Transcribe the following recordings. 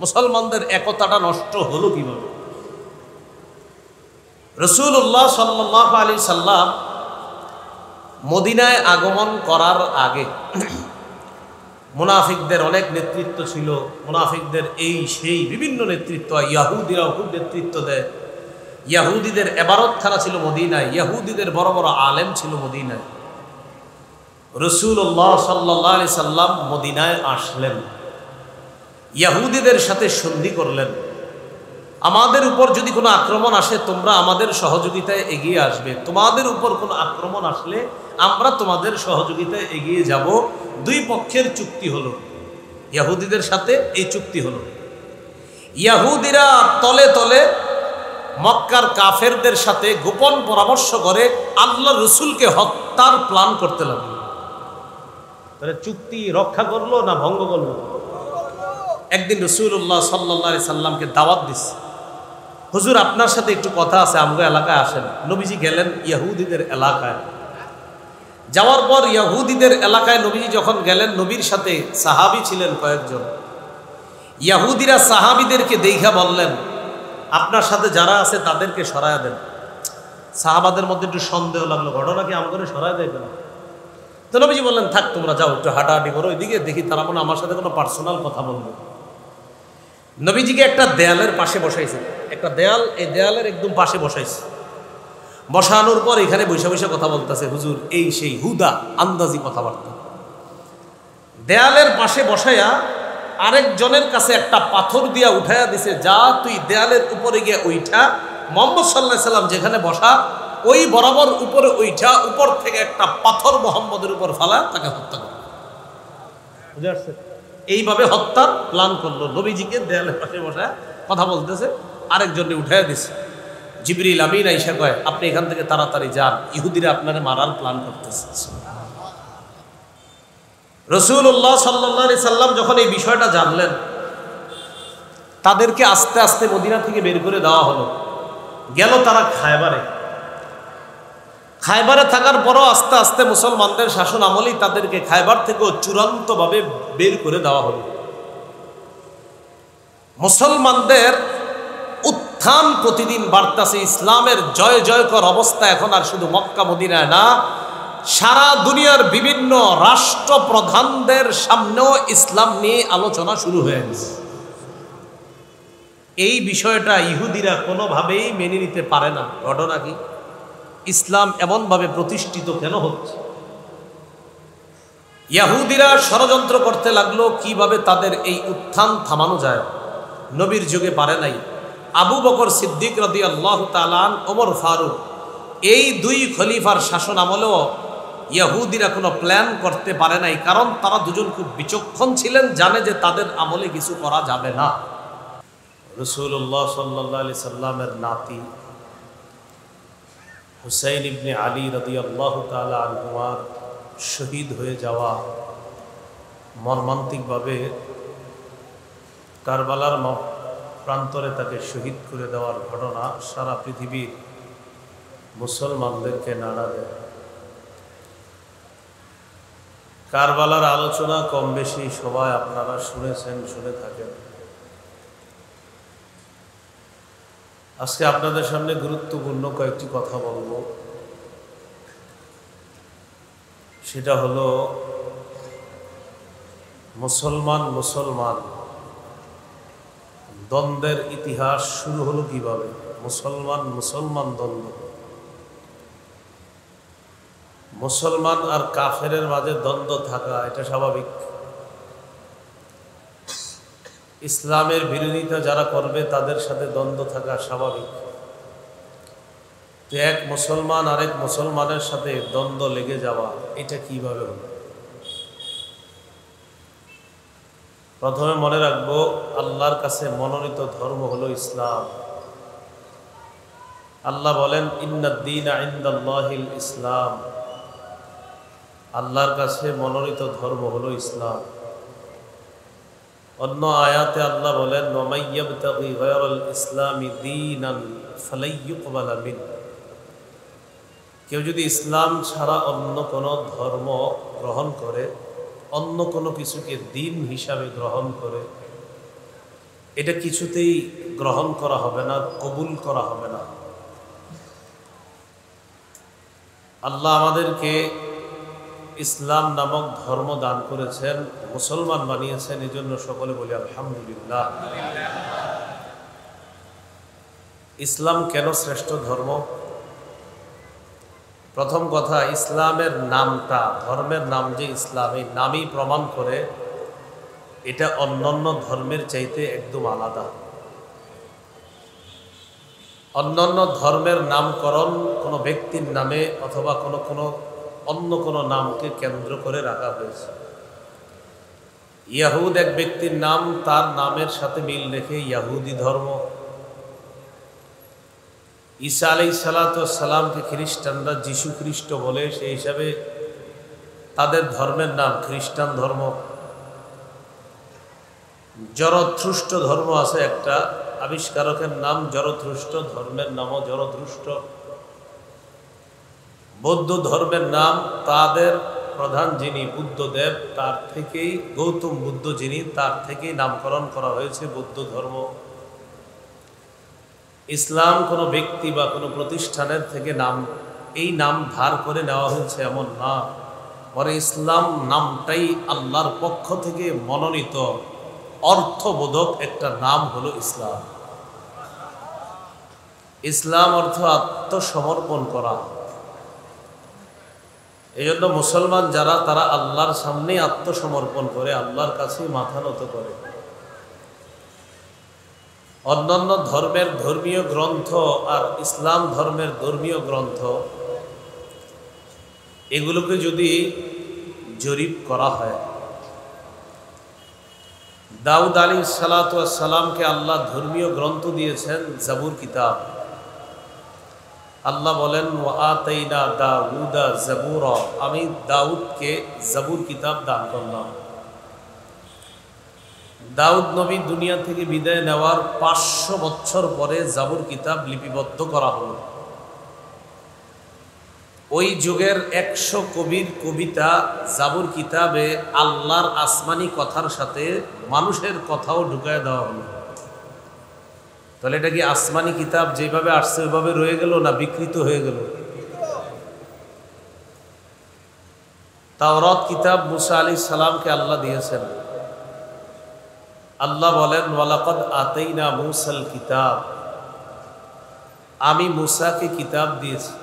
মুসলমানদের একতাটা নষ্ট হলো কিভাবে? রাসূলুল্লাহ সাল্লাল্লাহু আলাইহি সাল্লাম মদিনায় আগমন করার আগে মুনাফিকদের অনেক নেতৃত্ব ছিল। মুনাফিকদের এই সেই বিভিন্ন নেতৃত্ব, ইয়াহুদিরাও খুব নেতৃত্ব দেয়। ইয়াহুদিদের ইবাদতখানা ছিল মদিনায়, ইয়াহুদিদের বড় বড় আলেম ছিল মদিনায়। রাসূলুল্লাহ সাল্লাল্লাহু আলাইহি সাল্লাম মদিনায় আসলেন, ইয়াহুদিদের সাথে সন্ধি করলেন, আমাদের উপর যদি কোনো আক্রমণ আসে তোমরা আমাদের সহযোগিতায় এগিয়ে আসবে, তোমাদের উপর কোনো আক্রমণ আসলে আমরা তোমাদের সহযোগিতায় এগিয়ে যাব। দুই পক্ষের চুক্তি হলো, ইয়াহুদিদের সাথে এই চুক্তি হলো। ইয়াহুদিরা তলে তলে মক্কার কাফেরদের সাথে গোপন পরামর্শ করে আল্লাহ রসুলকে হত্যার প্ল্যান করতে লাগলো। তাহলে চুক্তি রক্ষা করলো না ভঙ্গ করলো? একদিন রাসূলুল্লাহ সাল্লাল্লাহু আলাইহি সাল্লামকে দাওয়াত দিচ্ছে, হুজুর আপনার সাথে একটু কথা আছে, আমগো এলাকায় আসেন। নবীজি গেলেন ইয়াহুদিদের এলাকায়। যাওয়ার পর ইয়াহুদিদের এলাকায় নবীজি যখন গেলেন, নবীর সাথে সাহাবী ছিলেন কয়েকজন। ইয়াহুদিরা সাহাবীদেরকে দেখা বললেন, আপনার সাথে যারা আছে তাদেরকে সরায়া দেন। সাহাবাদের মধ্যে একটু সন্দেহ লাগলো, ঘটনা কি আমাকে সরায়া দেয় কেন? তো নবীজি বললেন, থাক তোমরা যাও, একটু হাঁটাহাঁটি করো, ওইদিকে দেখি তারা মনে আমার সাথে কোনো পার্সোনাল কথা বলবে। নবীজিকে একটা দেয়ালের পাশে বসাইছে, একটা দেয়াল, এই দেয়ালের একদম পাশে বসাইছে। বসানোর পর এখানে বসে বসে কথা বলতেছে, হুজুর এই সেই হুদা আন্দাজি কথাবার্তা। দেয়ালের পাশে বসাইয়া আরেকজনের কাছে একটা পাথর দিয়া উঠাইয়া দিছে, যা তুই দেয়ালের উপরে গিয়ে ওইটা, মুহাম্মদ সাল্লাল্লাহু আলাইহি সাল্লাম যেখানে বসা ওই বরাবর উপরে ওইটা, উপর থেকে একটা পাথর মুহাম্মদের উপর ফালা তাকে হত্যা করল। বুঝতে পারছেন? এইভাবে হত্যার প্ল্যান করলো। নবীজিকে দেয়ালের পাশে বসা কথা বলতেছে, আরেকজনে উঠাইয়া দিছে। জিবরিল আমিন আইসা কয়, আপনি এখান থেকে তাড়াতাড়ি যান, ইহুদিরা আপনারে মারার প্ল্যান করতেছে। রাসূলুল্লাহ সাল্লাল্লাহু আলাইহি সাল্লাম যখন এই বিষয়টা জানলেন, তাদেরকে আস্তে আস্তে মদিনা থেকে বের করে দেওয়া হলো। গেল তারা খায়বারে। খায়বারে থাকার পরও আস্তে আস্তে মুসলমানদের শাসন আমলেই তাদেরকে খায়বার থেকেও চূড়ান্তভাবে বের করে দেওয়া হলো। মুসলমানদের উত্থান প্রতিদিন বাড়তেছে, ইসলামের জয় জয়কর অবস্থা এখন আর শুধু মক্কা মদিনায় না, সারা দুনিয়ার বিভিন্ন রাষ্ট্রপ্রধানদের সামনেও ইসলাম নিয়ে আলোচনা শুরু হয়ে গেছে। এই বিষয়টা ইহুদিরা কোনোভাবেই মেনে নিতে পারে না। ঘটনা কি? ইসলাম এমনভাবে প্রতিষ্ঠিত কেন হচ্ছে? ইহুদিরা ষড়যন্ত্র করতে লাগলো কিভাবে তাদের এই উত্থান থামানো যায়। নবীর যুগে পারে নাই। আবু বকর সিদ্দিক রাদিয়াল্লাহু তাআলা, ওমর ফারুক, এই দুই খলিফার শাসন আমলেও ইহুদিরা কোনো প্ল্যান করতে পারে নাই, কারণ তারা দুজন খুব বিচক্ষণ ছিলেন, জানে যে তাদের আমলে কিছু করা যাবে না। রাসূলুল্লাহ সাল্লাল্লাহু আলাইহি সাল্লামের নাতি হুসাইন ইবনে আলী রাদিয়াল্লাহু তাআলা আনহুমার শহীদ হয়ে যাওয়া, মর্মান্তিকভাবে কারবালার প্রান্তরে তাকে শহীদ করে দেওয়ার ঘটনা সারা পৃথিবীর মুসলমানদেরকে নাড়া দেয়। কারবালার আলোচনা কম বেশি সবাই আপনারা শুনেছেন, শুনে থাকেন। আজকে আপনাদের সামনে গুরুত্বপূর্ণ কয়েকটি কথা বলবো। সেটা হলো মুসলমান দ্বন্দ্বের ইতিহাস শুরু হলো কিভাবে। মুসলমান দ্বন্দ্ব, মুসলমান আর কাফেরের মাঝে দ্বন্দ্ব থাকা এটা স্বাভাবিক। ইসলামের বিরোধিতা যারা করবে তাদের সাথে দ্বন্দ্ব থাকা স্বাভাবিক। তো এক মুসলমান আরেক মুসলমানের সাথে দ্বন্দ্ব লেগে যাওয়া, এটা কিভাবে হলো? প্রথমে মনে রাখবো, আল্লাহর কাছে মনোনীত ধর্ম হলো ইসলাম। আল্লাহ বলেন, ইন্নাদ-দীনা ইনদাল্লাহিল ইসলাম। আল্লাহর কাছে মনোনীত ধর্ম হলো ইসলাম। অন্য আয়াতে আল্লাহ বলেন, ওয়া মাইয়াবতাগি গায়রাল ইসলামি দীনান ফালাই ইউকবালা মিনহু। কেউ যদি ইসলাম ছাড়া অন্য কোনো ধর্ম গ্রহণ করে, অন্য কোনো কিছুকে দিন হিসাবে গ্রহণ করে, এটা কিছুতেই গ্রহণ করা হবে না, কবুল করা হবে না। আল্লাহ আমাদেরকে ইসলাম নামক ধর্ম দান করেছেন, মুসলমান বানিয়েছেন, এই জন্য সকলে বলি আলহামদুলিল্লাহ। ইসলাম কেন শ্রেষ্ঠ ধর্ম? প্রথম কথা, ইসলামের নামটা, ধর্মের নাম যে ইসলাম, এই নামই প্রমাণ করে এটা অন্যান্য ধর্মের চাইতে একদম আলাদা। অন্যান্য ধর্মের নামকরণ কোনো ব্যক্তির নামে অথবা অন্য কোনো নামকে কেন্দ্র করে রাখা হয়েছে। ইয়াহুদ এক ব্যক্তির নাম, তার নামের সাথে মিল রেখে ইয়াহুদি ধর্ম। ঈসা আলাইহিস সালামকে খ্রিস্টানরা যিশু খ্রিস্ট বলে, সেই হিসাবে তাদের ধর্মের নাম খ্রিস্টান ধর্ম। জরথ্রুষ্ট ধর্ম আছে একটা, আবিষ্কারকের নাম জরথ্রুষ্ট, ধর্মের নামও জরথ্রুষ্ট। বৌদ্ধ ধর্মের নাম তাদের প্রধান যিনি বুদ্ধদেব, তার থেকেই, গৌতম বুদ্ধ যিনি, তার থেকেই নামকরণ করা হয়েছে বৌদ্ধ ধর্ম। ইসলাম কোনো ব্যক্তি বা কোনো প্রতিষ্ঠানের থেকে এই নাম ধার করে নেওয়া হয়েছে এমন না, পরে ইসলাম নামটাই আল্লাহর পক্ষ থেকে মনোনীত অর্থবোধক একটা নাম হলো ইসলাম। ইসলাম অর্থ আত্মসমর্পণ করা। এই জন্য মুসলমান যারা, তারা আল্লাহর সামনেই আত্মসমর্পণ করে, আল্লাহর কাছেই মাথা নত করে। অন্যান্য ধর্মের ধর্মীয় গ্রন্থ আর ইসলাম ধর্মের ধর্মীয় গ্রন্থ, এগুলোকে যদি জরিপ করা হয়, দাউদ আলাইহিস সালামকে আল্লাহ ধর্মীয় গ্রন্থ দিয়েছেন জাবুর কিতাব। আল্লাহ বলেন, ওয়া আতাইনা দাউদা জাবুরা, আমি দাউদকে জাবুর কিতাব দান করলাম। দাউদ নবী দুনিয়া থেকে বিদায় নেওয়ার 500 বছর পরে জাবুর কিতাব লিপিবদ্ধ করা হলো। ওই যুগের 100 কবির কবিতা জাবুর কিতাবে আল্লাহর আসমানি কথার সাথে মানুষের কথাও ঢুকায় দেওয়া হলো। তাহলে এটা কি আসমানি কিতাব যেভাবে আসছে ওইভাবে রয়ে গেল, না বিকৃত হয়ে গেল? তাওরাত কিতাব মুসা আলাইহিস সালামকে আল্লাহ দিয়েছেন। আল্লাহ বলেন, ওয়ালাকাদ আতাইনা মুসাল কিতাব, আমি মুসাকে কিতাব দিয়েছি।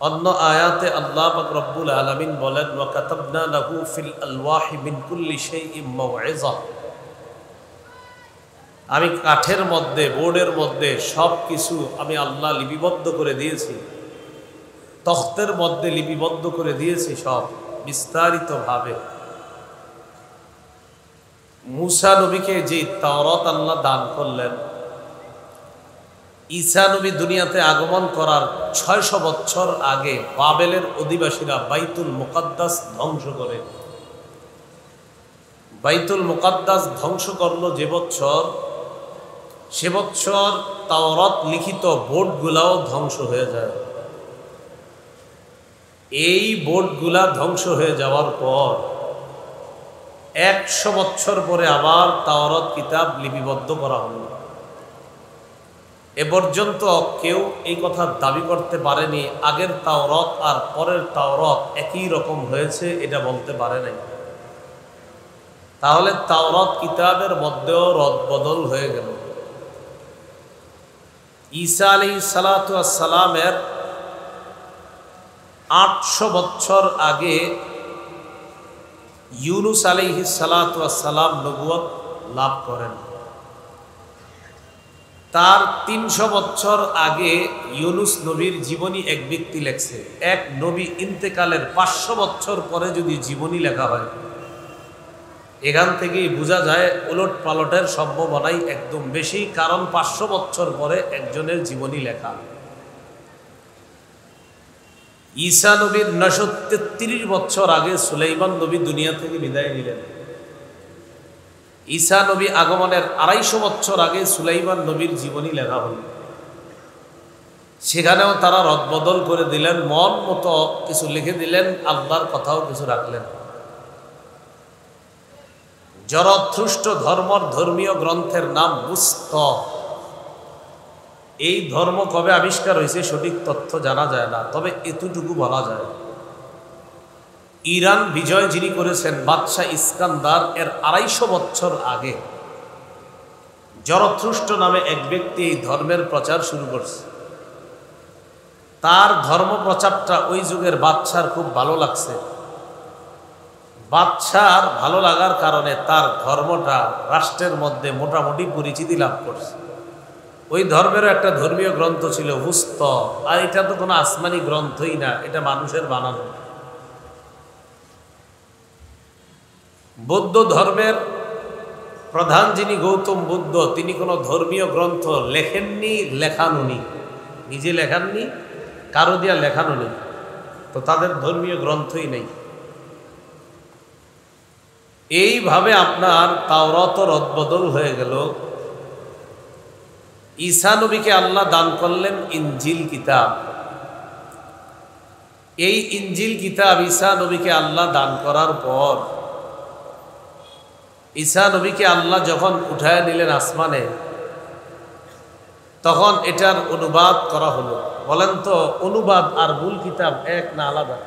অন্য আয়াতে আল্লাহ পাক রব্বুল আলামিন বলেন, ওয়া কাতাবনা লাহু ফিল আলওয়াহি মিন কুল্লি শাইইন মাউইযা, আমি কাঠের মধ্যে, বোর্ডের মধ্যে সব কিছু আমি আল্লাহ লিপিবদ্ধ করে দিয়েছি, তখতের মধ্যে লিপিবদ্ধ করে দিয়েছি সব বিস্তারিতভাবে। মুসা নবীকে যে তাওরাত আল্লাহ দান করলেন, ঈসা নবী দুনিয়াতে আগমন করার 600 বছর আগে বাবেলের অধিবাসীরা বাইতুল মুকাদ্দাস ধ্বংস করে। বাইতুল মুকাদ্দাস ধ্বংস করলো যে বছর, সে বছর তাওরাত লিখিত বোর্ডগুলাও ধ্বংস হয়ে যায়। এই বোর্ডগুলা ধ্বংস হয়ে যাওয়ার পর 100 বছর পরে আবার তাওরাত কিতাব লিপিবদ্ধ করা হলো। এ পর্যন্ত কেউ এই কথা দাবি করতে পারেনি আগের তাওরাত আর পরের তাওরাত একই রকম হয়েছে, এটা বলতে পারে নাই। তাহলে তাওরাত কিতাবের মধ্যেও রদবদল হয়ে গেল। ঈসা আলাইহিস সালামের 800 বছর আগে ইউনুস আলাইহিস সালাম নবুয়ত লাভ করেন। তার 300 বছর আগে ইউনুস নবীর জীবনী এক ব্যক্তি লেখছে। এক নবী ইন্তেকালের 500 বছর পরে যদি জীবনী লেখা হয়, এখান থেকেই বোঝা যায় উলট পালটের সম্ভাবনাই একদম বেশি, কারণ 500 বছর পরে একজনের জীবনী লেখা। ঈসা নবীর 933 বছর আগে সুলাইমান নবী দুনিয়া থেকে বিদায় নিলেন। ঈসা নবী আগমনের 250 বছর আগে সুলাইমান নবীর জীবনী লেখা হল। সেখানেও তারা রদবদল করে দিলেন, মন মতো কিছু লিখে দিলেন, আল্লাহর কথাও কিছু রাখলেন। জরথ্রুষ্ট ধর্মীয় গ্রন্থের নাম বুস্তক। এই ধর্ম কবে আবিষ্কার হয়েছে সঠিক তথ্য জানা যায় না, তবে এতটুকু বলা যায় ইরান বিজয় যিনি করেছেন বাদশাহ ইস্কান্দার এর ২৫০ বছর আগে জরথ্রুষ্ট নামে এক ব্যক্তি এই ধর্মের প্রচার শুরু করছে। তার ধর্ম প্রচারটা ওই যুগের বাদশার খুব ভালো লাগছে। বাদশার ভালো লাগার কারণে তার ধর্মটা রাষ্ট্রের মধ্যে মোটামুটি পরিচিতি লাভ করছে। ওই ধর্মেরও একটা ধর্মীয় গ্রন্থ ছিল বুস্তক, আর এটা তো কোনো আসমানি গ্রন্থই না, এটা মানুষের বানানো। বৌদ্ধ ধর্মের প্রধান যিনি গৌতম বুদ্ধ, তিনি কোনো ধর্মীয় গ্রন্থ লেখেননি, লেখানুনি, নিজে লেখাননি, কারো দিয়া লেখানো নেই, তো তাদের ধর্মীয় গ্রন্থই নেই। এইভাবে আপনার তাওরাত রদবদল হয়ে গেল। ঈসা নবীকে আল্লাহ দান করলেন ইনজিল কিতাব। এই ইনজিল কিতাব ঈসা নবীকে আল্লাহ দান করার পর ঈসা নবীকে আল্লাহ যখন উঠায় নিলেন আসমানে, তখন এটার অনুবাদ করা হলো। বলেন তো, অনুবাদ আর মূল কিতাব এক না আলাদা?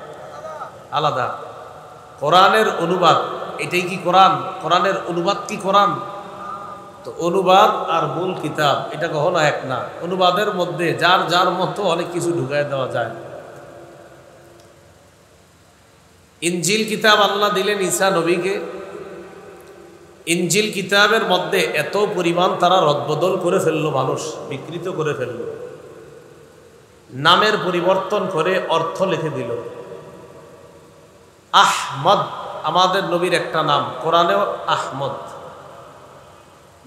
আলাদা। কোরআনের অনুবাদ এটাই কি কোরআন? কোরআনের অনুবাদ কি কোরআন? তো অনুবাদ আর মূল কিতাব এটা কখনো এক না। অনুবাদের মধ্যে যার যার মতো অনেক কিছু ঢুকায় দেওয়া যায়। ইনজিল কিতাব আল্লাহ দিলেন ঈসা নবীকে। ইনজিল কিতাবের মধ্যে এত পরিমাণ তারা রদবদল করে ফেললো, মানুষ বিকৃত করে ফেললো, নামের পরিবর্তন করে অর্থ লিখে দিল। আহমদ আমাদের নবীর একটা নাম, কোরআনেও আহমদ।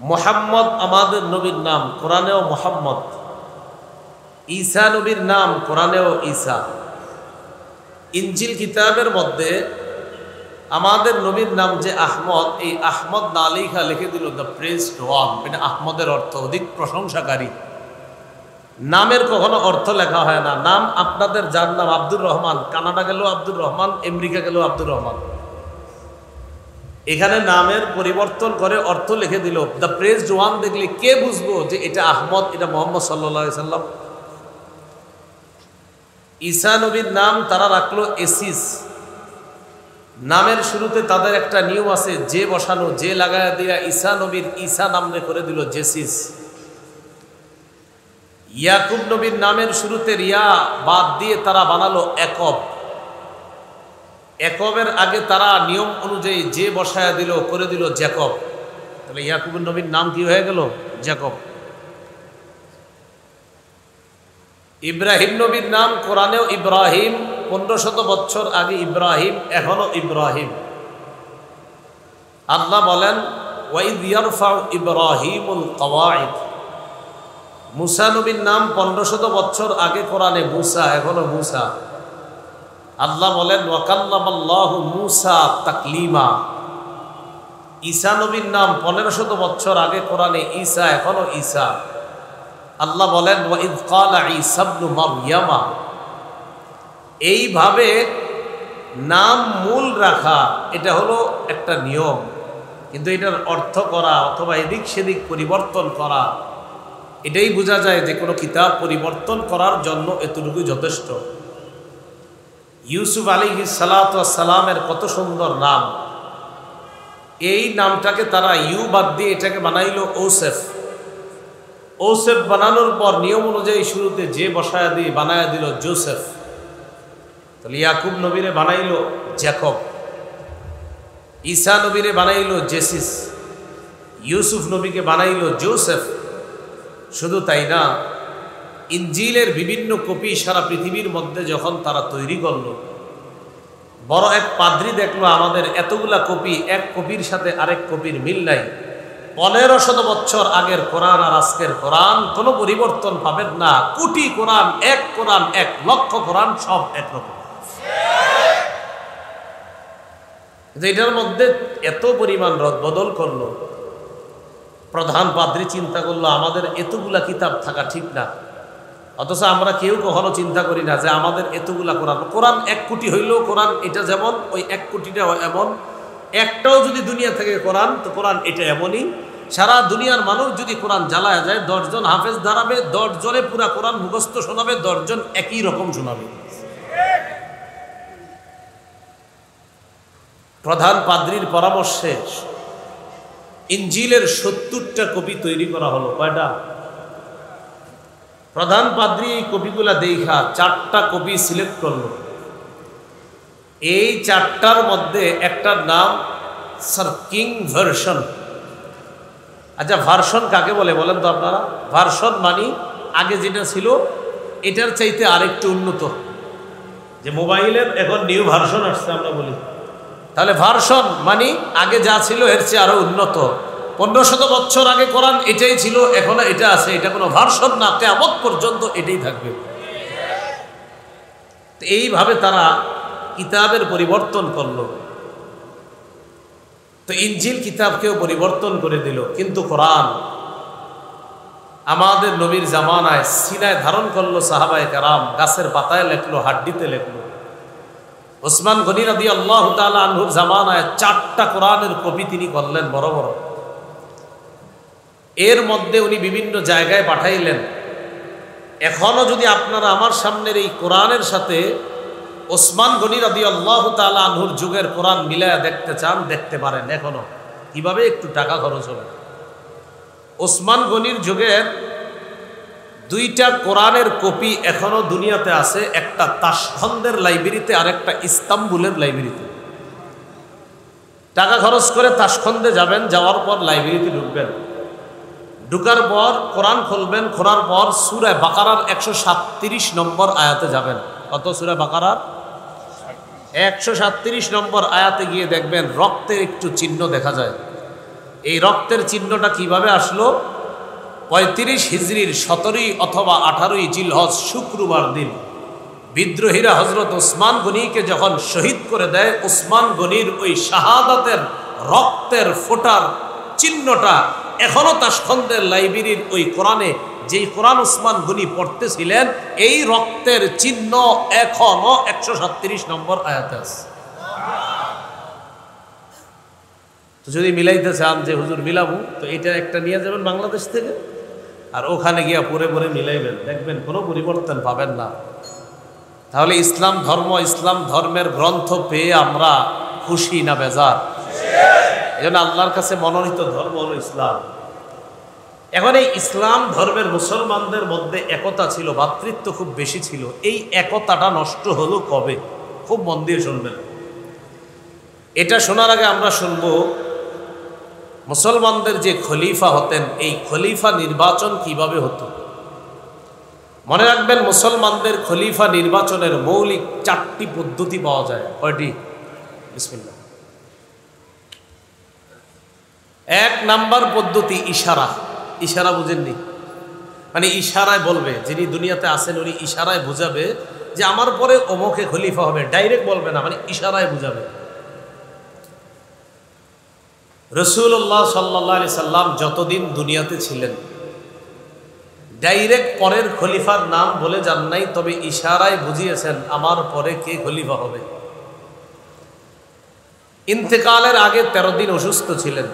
মোহাম্মদ আমাদের নবীর নাম, কোরআনেও মোহাম্মদ। ঈসা নবীর নাম, কোরআনেও ঈসা। ইনজিল কিতাবের মধ্যে আমাদের নবীর নাম যে আহমদ, এই আহমদ না লেখা লিখে দিল দ্য প্রেজড ওয়ান। এটা আহমদের অর্থ অধিক প্রশংসাকারী। নামের কখনো অর্থ লেখা হয় না। নাম আপনাদের যার নাম আব্দুর রহমান, কানাডা গেলেও আব্দুর রহমান, আমেরিকা গেলেও আব্দুর রহমান। এখানে নামের পরিবর্তন করে অর্থ লিখে দিল দ্য প্রেজড ওয়ান। দেখলে কে বুঝবো যে এটা আহমদ, এটা মোহাম্মদ সাল্লাল্লাহু আলাইহি সাল্লাম? ঈসা নবীর নাম তারা রাখলো এসিস। নামের শুরুতে তাদের একটা নিয়ম আছে, যে বসানো, যে লাগায়া দিয়া ঈসা নবীর ঈসা নামে করে দিল জেসিস। ইয়াকুব নবীর নামের শুরুতে রিয়া বাদ দিয়ে তারা বানালো একব। একবের আগে তারা নিয়ম অনুযায়ী যে বসায়া দিল করে দিল জ্যাকব। তাহলে ইয়াকুব নবীর নাম কি হয়ে গেল? জ্যাকব। ইব্রাহিম নবীর নাম কোরআনেও ইব্রাহিম, 1500 বছর আগে ইব্রাহিম, এখনো ইব্রাহিম। আল্লাহ বলেন ওয়াইদ ইয়ারফাউ ইব্রাহিমুল কওয়াইদ। মুসা নবীর নাম 1500 বছর আগে কোরআনে মুসা, এখনো মুসা। আল্লাহ বলেন ওয়াকাল্লামাল্লাহু মুসা তাকলিমা। ঈসা নবীর নাম 1500 বছর আগে কোরআনে ঈসা, এখনো ঈসা। আল্লাহ বলেন ওয়াইদ ক্বালা ঈসা ইবনু মারইয়ামা। এইভাবে নাম মূল রাখা এটা হলো একটা নিয়ম, কিন্তু এটার অর্থ করা অথবা এদিক সেদিক পরিবর্তন করা, এটাই বোঝা যায় যে কোনো কিতাব পরিবর্তন করার জন্য এতটুকু যথেষ্ট। ইউসুফ আলাইহিস সালাতু ওয়াস সালামের কত সুন্দর নাম। এই নামটাকে তারা ইউ বাদ দিয়ে এটাকে বানাইলো ওসেফ। ওসেফ বানানোর পর নিয়ম অনুযায়ী শুরুতে যে বসায়া দিয়ে বানায়া দিল জোসেফ। তাহলে ইয়াকুব নবীরে বানাইলো জ্যাকব, ঈসা নবীরে বানাইলো জেসিস, ইউসুফ নবীকে বানাইলো জোসেফ। শুধু তাই না, ইনজিলের বিভিন্ন কপি সারা পৃথিবীর মধ্যে যখন তারা তৈরি করলো, বড় এক পাদ্রী দেখলো আমাদের এতগুলা কপি, এক কপির সাথে আরেক কপির মিল নাই। 1500 বছর আগের কোরআন আর আজকের কোরআন কোনো পরিবর্তন পাবেন না। কোটি কোরআন, এক লক্ষ কোরআন, সব একরকম। এটার মধ্যে এত পরিমাণ রদবদল করলো। প্রধান পাদ্রী চিন্তা করলো আমাদের এতগুলা কিতাব থাকা ঠিক না। অথচ আমরা কেউ কখনো চিন্তা করি না যে আমাদের এতগুলা কোরআন। কোরআন 1 কোটি হইলেও কোরআন এটা যেমন, ওই 1 কোটিটাও এমন। একটাও যদি দুনিয়া থেকে কোরআন, তো কোরআন এটা এমনই, সারা দুনিয়ার মানুষ যদি কোরআন জ্বালায় যায়, 10 জন হাফেজ দাঁড়াবে, 10 জনে পুরা কোরআন মুখস্থ শোনাবে, 10 জন একই রকম শোনাবে। প্রধান পাদ্রীর পরামর্শে ইনজিলের 70টা কপি তৈরি করা হলো। কয়টা? প্রধান পাদ্রী এই কপিগুলা দেখা 4টা কপি সিলেক্ট করলো। এই 4টার মধ্যে একটার নাম সার্কিং ভার্সন। আচ্ছা, ভার্সন কাকে বলে বলেন তো আপনারা? ভার্সন মানে আগে যেটা ছিল এটার চাইতে আরেকটু উন্নত। যে মোবাইলের এখন নিউ ভার্সন আসছে আমরা বলি, তাহলে ভার্সন মানে আগে যা ছিল এর চেয়ে আরো উন্নত। 1500 বছর আগে কোরআন এটাই ছিল, এখনো এটা আছে, এটা কোনো ভার্সন না, কিয়ামত পর্যন্ত এটাই থাকবে। এইভাবে তারা কিতাবের পরিবর্তন করলো। তো ইনজিল কিতাবকেও পরিবর্তন করে দিল, কিন্তু কোরআন আমাদের নবীর জামানায় সিনায় ধারণ করলো সাহাবায়ে কেরাম, গাছের পাতায় লেখলো, হাড্ডিতে লেখলো। ওসমান গনি রাদিয়াল্লাহু তাআলা আনহুর জামানায় 4টা কোরআনের কপি তিনি করলেন বড় বড়। এর মধ্যে উনি বিভিন্ন জায়গায় পাঠাইলেন। এখনো যদি আপনারা আমার সামনের এই কোরআনের সাথে ওসমান গনি রাদিয়াল্লাহু তাআলা আনহুর যুগের কোরআন মিলায়া দেখতে চান, দেখতে পারেন। এখনো কিভাবে? একটু টাকা খরচ হবে। ওসমান গনির যুগের 2টা কোরআনের কপি এখনো দুনিয়াতে আছে, একটা তাশখন্দের লাইব্রেরিতে আর একটা ইস্তাম্বুলের লাইব্রেরিতে। টাকা খরচ করে তাশখন্দে যাবেন, যাওয়ার পর লাইব্রেরিতে ঢুকবেন, ঢুকার পর কোরআন খুলবেন, খোলার পর সূরা বাকারার 137 নম্বর আয়াতে যাবেন। কত? সূরা বাকারার 137 নম্বর আয়াতে গিয়ে দেখবেন রক্তের একটু চিহ্ন দেখা যায়। এই রক্তের চিহ্নটা কিভাবে আসলো? 35 হিজরির 17 অথবা 18 জিলহজ শুক্রবার দিন বিদ্রোহীরা হজরত ওসমান গনিকে যখন শহীদ করে দেয়, ওসমান গনির ওই শাহাদাতের রক্তের ফোটার চিহ্নটা এখনো তাশখন্দের লাইব্রেরির ওই কোরআনে, যেই কোরআন ওসমান গনি পড়তেছিলেন, এই রক্তের চিহ্ন এখনো 137 নম্বর আয়াতে আছে। তো যদি মিলাইতে চান যে হুজুর মিলাবো, তো এটা একটা নিয়ে যাবেন বাংলাদেশ থেকে, আর ওখানে গিয়া পরে পরে মিলাইবেন, দেখবেন কোনো পরিবর্তন পাবেন না। তাহলে ইসলাম ধর্ম, ইসলাম ধর্মের গ্রন্থ পেয়ে আমরা খুশি না বেজার? এই জন্য আল্লাহর কাছে মনোনীত ধর্ম হলো ইসলাম। এখন এই ইসলাম ধর্মের মুসলমানদের মধ্যে একতা ছিল, ভ্রাতৃত্ব খুব বেশি ছিল। এই একতাটা নষ্ট হলো কবে? খুব মন দিয়ে শুনবেন। এটা শোনার আগে আমরা শুনব মুসলমানদের যে খলিফা হতেন, এই খলিফা নির্বাচন কিভাবে হতো। মনে রাখবেন, মুসলমানদের খলিফা নির্বাচনের মৌলিক 4টি পদ্ধতি পাওয়া যায়। কয়টি? বিসমিল্লাহ। 1 নাম্বার পদ্ধতি ইশারা। ইশারা বুঝেননি? মানে ইশারায় বলবে, যিনি দুনিয়াতে আছেন উনি ইশারায় বুঝাবে যে আমার পরে অমুকে খলিফা হবে। ডাইরেক্ট বলবে না, মানে ইশারায় বুঝাবে। রাসূলুল্লাহ সাল্লাল্লাহু আলাইহি সাল্লাম যতদিন দুনিয়াতে ছিলেন, ডাইরেক্ট পরের খলিফার নাম বলে যান নাই, তবে ইশারায় বুঝিয়েছেন আমার পরে কে খলিফা হবে। ইন্তেকালের আগে 13 দিন অসুস্থ ছিলেন।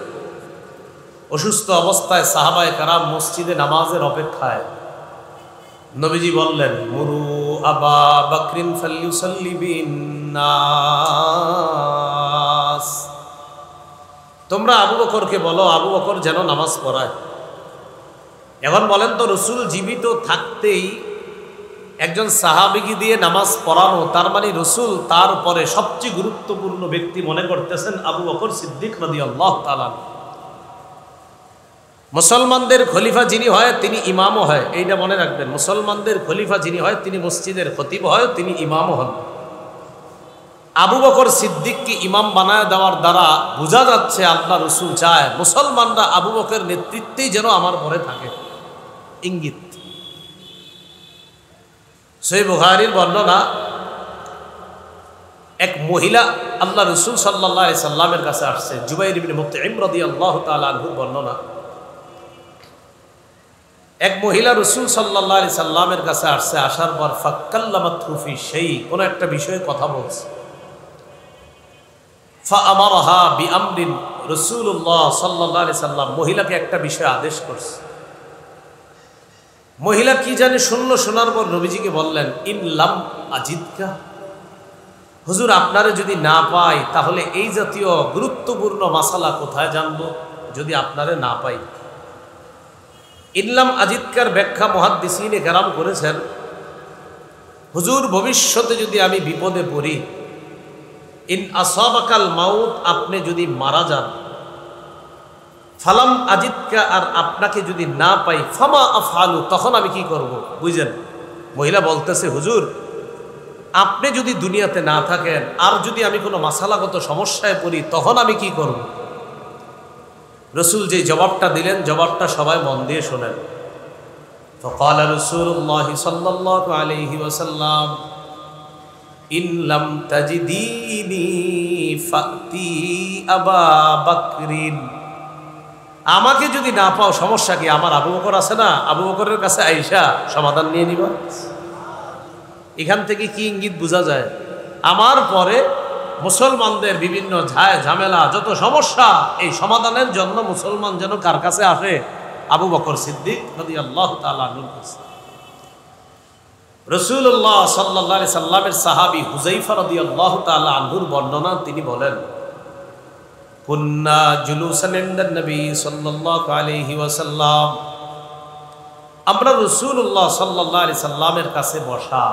অসুস্থ অবস্থায় সাহাবায়ে কেরাম মসজিদে নামাজের অপেক্ষায়। নবীজি বললেন, মুরু আবা বকরিন ফালইউসাল্লি বিন্নাস, তোমরা আবু বকরকে বলো আবু বকর যেন নামাজ পড়ায়। এখন বলেন তো, রসুল জীবিত থাকতেই একজন সাহাবীকে দিয়ে নামাজ পড়ানো, তার মানে রসুল তারপরে সবচেয়ে গুরুত্বপূর্ণ ব্যক্তি মনে করতেছেন আবু বকর সিদ্দিক রাদিয়াল্লাহু তাআলা। মুসলমানদের খলিফা যিনি হয় তিনি ইমামও হয়, এইটা মনে রাখবেন। মুসলমানদের খলিফা যিনি হয় তিনি মসজিদের খতিব হয়, তিনি ইমামও হন। আবু বকর সিদ্দিককে ইমাম বানায় দেওয়ার দ্বারা বোঝা যাচ্ছে আল্লাহ রসুল চায় মুসলমানরা আবু বকরের নেতৃত্বেই যেন আমার পরে থাকে, ইঙ্গিত। সহিহ বুখারীর বর্ণনা, এক মহিলা আল্লাহ রসুল সাল্লাল্লাহু আলাইহি সাল্লামের কাছে আসছে। জুবাইর ইবনে মুতঈম রাদিয়াল্লাহু তাআলা আনহুর বর্ণনা, এক মহিলা রসুল সাল্লাল্লাহু আলাইহি সাল্লামের কাছে আসছে। আসার পর ফাক্কাল্লামাতহু ফি শাই, কোন একটা বিষয়ে কথা বলছে। ফাআমারাহা বিআমরিন, রাসূলুল্লাহ সাল্লাল্লাহু আলাইহি সাল্লাম মহিলাকে একটা বিষয় আদেশ করছে। মহিলা কি জানে শুনলো, শোনার পর নবীজিকে বললেন, ইনলাম আজিদকা, হুজুর আপনারে যদি না পাই তাহলে এই জাতীয় গুরুত্বপূর্ণ মাসালা কোথায় জানবো যদি আপনারে না পাই। ইনলাম আজিদকার ব্যাখ্যা মুহাদ্দিসিনে কেরাম করেছেন, হুজুর ভবিষ্যতে যদি আমি বিপদে পড়ি, ইন আসাবাকাল মাউত, আপনি যদি মারা যান, ফালাম আজিদকা, আর আপনাকে যদি না পাই, ফামা আফআলু, তখন আমি কি করব। বুঝলেন, মহিলা বলতেছে, হুজুর আপনি যদি দুনিয়াতে না থাকেন আর যদি আমি কোনো মাসালাগত সমস্যায় পড়ি, তখন আমি কি করব। রসুল যে জবাবটা দিলেন, জবাবটা সবাই মন দিয়ে শোনেন। فقال رسول الله صلى الله عليه وسلم إن لم تجديني فأتي أبا بكر, আমাকে যদি না পাও সমস্যা কি, আমার আবু বকর আছে না, আবু বকরের কাছে আইসা সমাধান নিয়ে নিবা। এখান থেকে কি ইঙ্গিত বোঝা যায়, আমার পরে মুসলমানদের বিভিন্ন ঝামেলা যত সমস্যা, এই সমাধানের জন্য মুসলমান যেন কার কাছে আসে, আবু বকর সিদ্দিক রাদিয়াল্লাহু তাআলা আনহুর কাছে। রাসূলুল্লাহ সাল্লাল্লাহু আলাইহি সাল্লামের সাহাবী হুযায়ফা রাদিয়াল্লাহু তাআলা আনহুর বর্ণনা, তিনি বলেন, কুন্না জুলুসান ইনদান নবী সাল্লাল্লাহু আলাইহি ওয়াসাল্লাম, আমরা রাসূলুল্লাহ সাল্লাল্লাহু আলাইহি সাল্লামের কাছে বসা,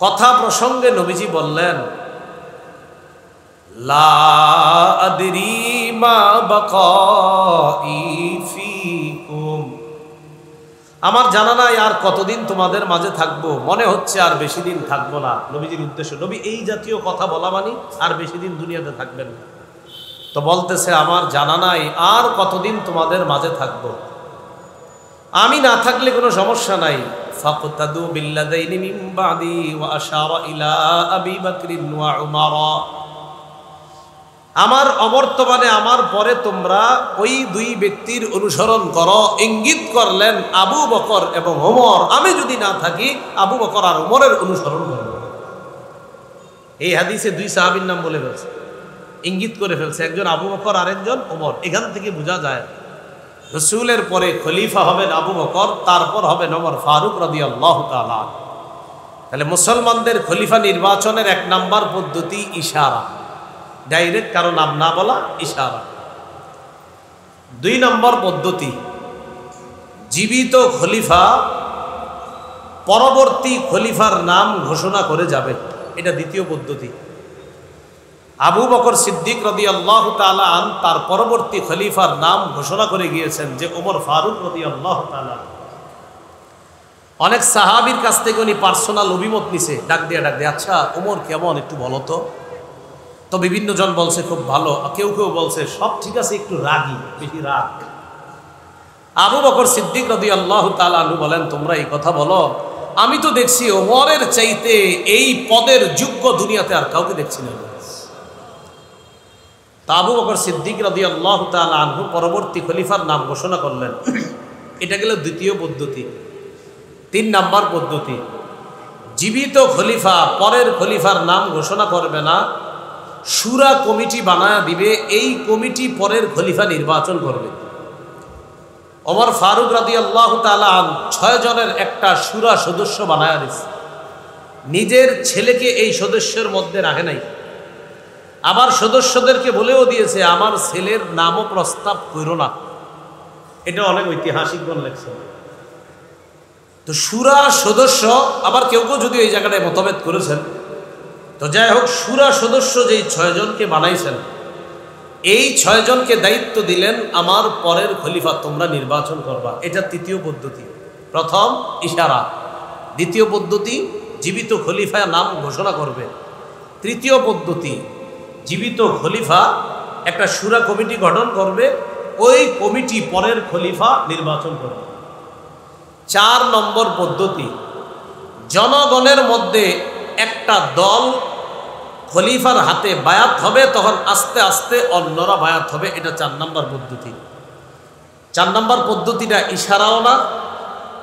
কথা প্রসঙ্গে নবীজি বললেন, লা আদরি মা বাকাই ফিকুম, আমার জানা নাই আর কতদিন তোমাদের মাঝে থাকবো, মনে হচ্ছে আর বেশি দিন থাকবো না। নবীজির উদ্দেশ্য, নবী এই জাতীয় কথা বলা মানে আর বেশি দিন দুনিয়াতে থাকবেন না। তো বলতেছে, আমার জানা নাই আর কতদিন তোমাদের মাঝে থাকবো, আমি না থাকলে কোনো সমস্যা নাই। ফাকতাদু বিল্লাযাইনি মিন বাদি ওয়া আশারা ইলা আবি বকর ওয়া উমর, আমার অবর্তমানে আমার পরে তোমরা ওই দুই ব্যক্তির অনুসরণ করো, ইঙ্গিত করলেন আবু বকর এবং ওমর, আমি যদি না থাকি আবু বকর আর ওমরের অনুসরণ করো। এই হাদিসে দুই সাহাবীর নাম বলে ফেলছে, ইঙ্গিত করে ফেলছে, একজন আবু বকর আর একজন ওমর। এখান থেকে বোঝা যায় রাসূলের পরে খলিফা হবেন আবু বকর, তারপর হবেন ওমর ফারুক রাদিয়াল্লাহু তাআলা। তাহলে মুসলমানদের খলিফা নির্বাচনের এক নাম্বার পদ্ধতি ইশারা, ডাইরেক্ট কারো নাম না বলা, ইশারা। দুই নম্বর পদ্ধতি, জীবিত খলিফা পরবর্তী খলিফার নাম ঘোষণা করে যাবে, এটা দ্বিতীয় পদ্ধতি। আবু বকর সিদ্দিক রাদিয়াল্লাহু তাআলা আন তার পরবর্তী খলিফার নাম ঘোষণা করে গিয়েছেন যে ওমর ফারুক রাদিয়াল্লাহু তাআলা। অনেক সাহাবীর কাছ থেকে উনি পার্সোনাল অভিমত নিছে, ডাক দিয়ে আচ্ছা ওমর কেমন একটু বলো তো বিভিন্ন জন বলছে খুব ভালো, কেউ কেউ বলছে সব ঠিক আছে, একটু রাগী, বেশি রাগ। আবু বকর সিদ্দিক রাদিয়াল্লাহু তাআলা আনহু বলেন, তোমরা এই কথা বলো, আমি তো দেখছি ওমরের চাইতে এই পদের যোগ্য দুনিয়াতে আর কাউকে দেখছি না। তা আবু বকর সিদ্দিক রাদিয়াল্লাহু তাআলা আনহু পরবর্তী খলিফার নাম ঘোষণা করলেন। এটা গেল দ্বিতীয় পদ্ধতি। তিন নাম্বার পদ্ধতি, জীবিত খলিফা পরের খলিফার নাম ঘোষণা করবে না, শুরা কমিটি বানায়া দিবে, এই কমিটি পরের খলিফা নির্বাচন করবে। ওমর ফারুক রাদিয়াল্লাহু তাআলা 6 জনের একটা শুরা সদস্য বানায়া দিয়েছে, নিজের ছেলেকে এই সদস্যের মধ্যে রাখে নাই, আবার সদস্যদেরকে বলেও দিয়েছে আমার ছেলের নামও প্রস্তাব করো না। এটা অনেক ঐতিহাসিকগণ লেখছেন। তো শুরা সদস্য, আবার কেউ কেউ যদি এই জায়গাটায় মতভেদ করেছেন, তো যাই হোক, শুরা সদস্য যেই 6 জনকে বানাইছেন, এই 6 জনকে দায়িত্ব দিলেন আমার পরের খলিফা তোমরা নির্বাচন করবা। এটা তৃতীয় পদ্ধতি। প্রথম ইশারা, দ্বিতীয় পদ্ধতি জীবিত খলিফা নাম ঘোষণা করবে, তৃতীয় পদ্ধতি জীবিত খলিফা একটা শুরা কমিটি গঠন করবে, ওই কমিটি পরের খলিফা নির্বাচন করবে। 4 নম্বর পদ্ধতি, জনগণের মধ্যে একটা দল খলিফার হাতে বায়াত হবে, তখন আস্তে আস্তে অন্যরা বায়াত হবে। এটা 4 নম্বর পদ্ধতি। 4 নম্বর পদ্ধতিটা ইশারাও না,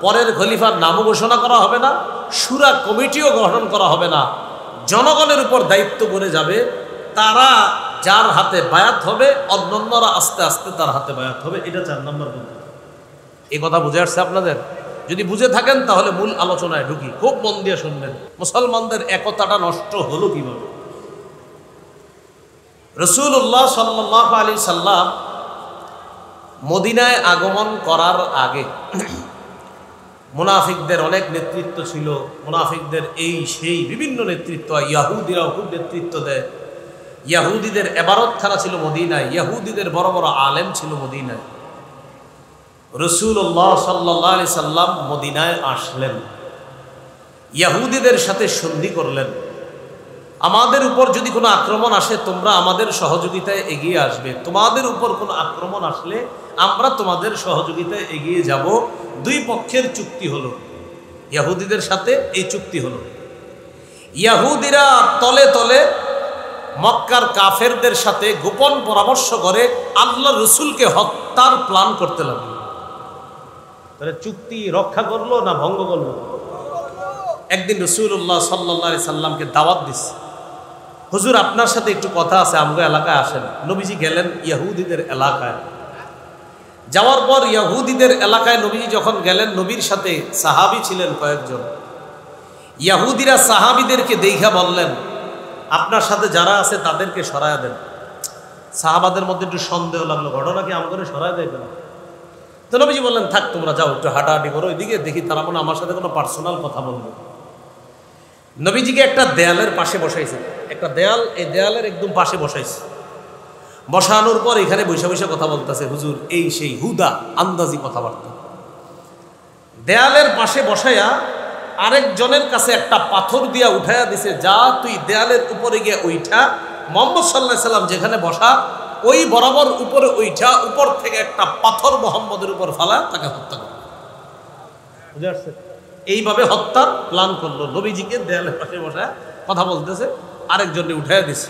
পরের খলিফার নামও ঘোষণা করা হবে না, শুরা কমিটিও গঠন করা হবে না, জনগণের উপর দায়িত্ব পড়ে যাবে তারা যার হাতে বায়াত হবে অন্যান্যরা আস্তে আস্তে তার হাতে বায়াত হবে। এটা 4 নম্বর পদ্ধতি। এই কথা বুঝে আসছে আপনাদের? যদি বুঝে থাকেন তাহলে মূল আলোচনায় ঢুকি, খুব মন দিয়ে শুনবেন। মুসলমানদের একতাটা নষ্ট হলো কিভাবে? রাসূলুল্লাহ সাল্লাল্লাহু আলাইহি সাল্লাম মদিনায় আগমন করার আগে মুনাফিকদের অনেক নেতৃত্ব ছিল। মুনাফিকদের এই সেই বিভিন্ন নেতৃত্ব, ইয়াহুদিরাও খুব নেতৃত্ব দেয়। ইয়াহুদিদের ইবাদতখানা ছিল মদিনায়, ইয়াহুদিদের বড় বড় আলেম ছিল মদিনায়। রাসূলুল্লাহ সাল্লাল্লাহু আলাইহি সাল্লাম মদিনায় আসলেন, ইয়াহুদিদের সাথে সন্ধি করলেন, আমাদের উপর যদি কোনো আক্রমণ আসে তোমরা আমাদের সহযোগিতায় এগিয়ে আসবে, তোমাদের উপর কোনো আক্রমণ আসলে আমরা তোমাদের সহযোগিতায় এগিয়ে যাব। দুই পক্ষের চুক্তি হলো, ইয়াহুদিদের সাথে এই চুক্তি হলো। ইয়াহুদিরা তলে তলে মক্কার কাফেরদের সাথে গোপন পরামর্শ করে আল্লাহর রাসূলকে হত্যার প্ল্যান করতে লাগলো। তাহলে চুক্তি রক্ষা করলো না ভঙ্গ করলো? একদিন রাসূলুল্লাহ সাল্লাল্লাহু আলাইহি সাল্লামকে দাওয়াত দিছে, হুজুর আপনার সাথে একটু কথা আছে, আমগো এলাকায় আসেন। নবীজি গেলেন ইয়াহুদিদের এলাকায়। যাওয়ার পর ইয়াহুদিদের এলাকায় নবীজি যখন গেলেন, নবীর সাথে সাহাবী ছিলেন কয়েকজন। ইয়াহুদিরা সাহাবীদেরকে দেখা বললেন, আপনার সাথে যারা আছে তাদেরকে সরায়া দেন। সাহাবাদের মধ্যে একটু সন্দেহ লাগলো, ঘটনা কি আমাকে সরায়া দেয় না? তো নবীজি বললেন, থাক তোমরা যাও, একটু হাঁটাহাঁটি করো, ওইদিকে দেখি তারা মনে আমার সাথে কোনো পার্সোনাল কথা বলবে। নবীজিকে একটা দেয়ালের পাশে বসাইছে, একটা দেয়াল, এই দেয়ালের একদম পাশে বসাইছে। বসানোর পর এখানে বসে বসে কথা বলতেছে, হুজুর এই সেই হুদা আন্দাজি কথাবার্তা। দেয়ালের পাশে বসাইয়া আরেকজনের কাছে একটা পাথর দিয়া উঠাইয়া দিছে, যা তুই দেয়ালের উপরে গিয়ে উঠা, মুহাম্মদ সাল্লাল্লাহু আলাইহি সাল্লাম যেখানে বসা ওই বরাবর উপরে উঠা, উপর থেকে একটা পাথর মুহাম্মদের উপর ফালা তাকে হত্যা করে। বুঝে আসছে? এইভাবে হত্যার প্ল্যান করলো। নবীজিকে দেয়ালের পাশে বসায় কথা বলতেছে, আরেকজনে উঠাইয়া দিছে।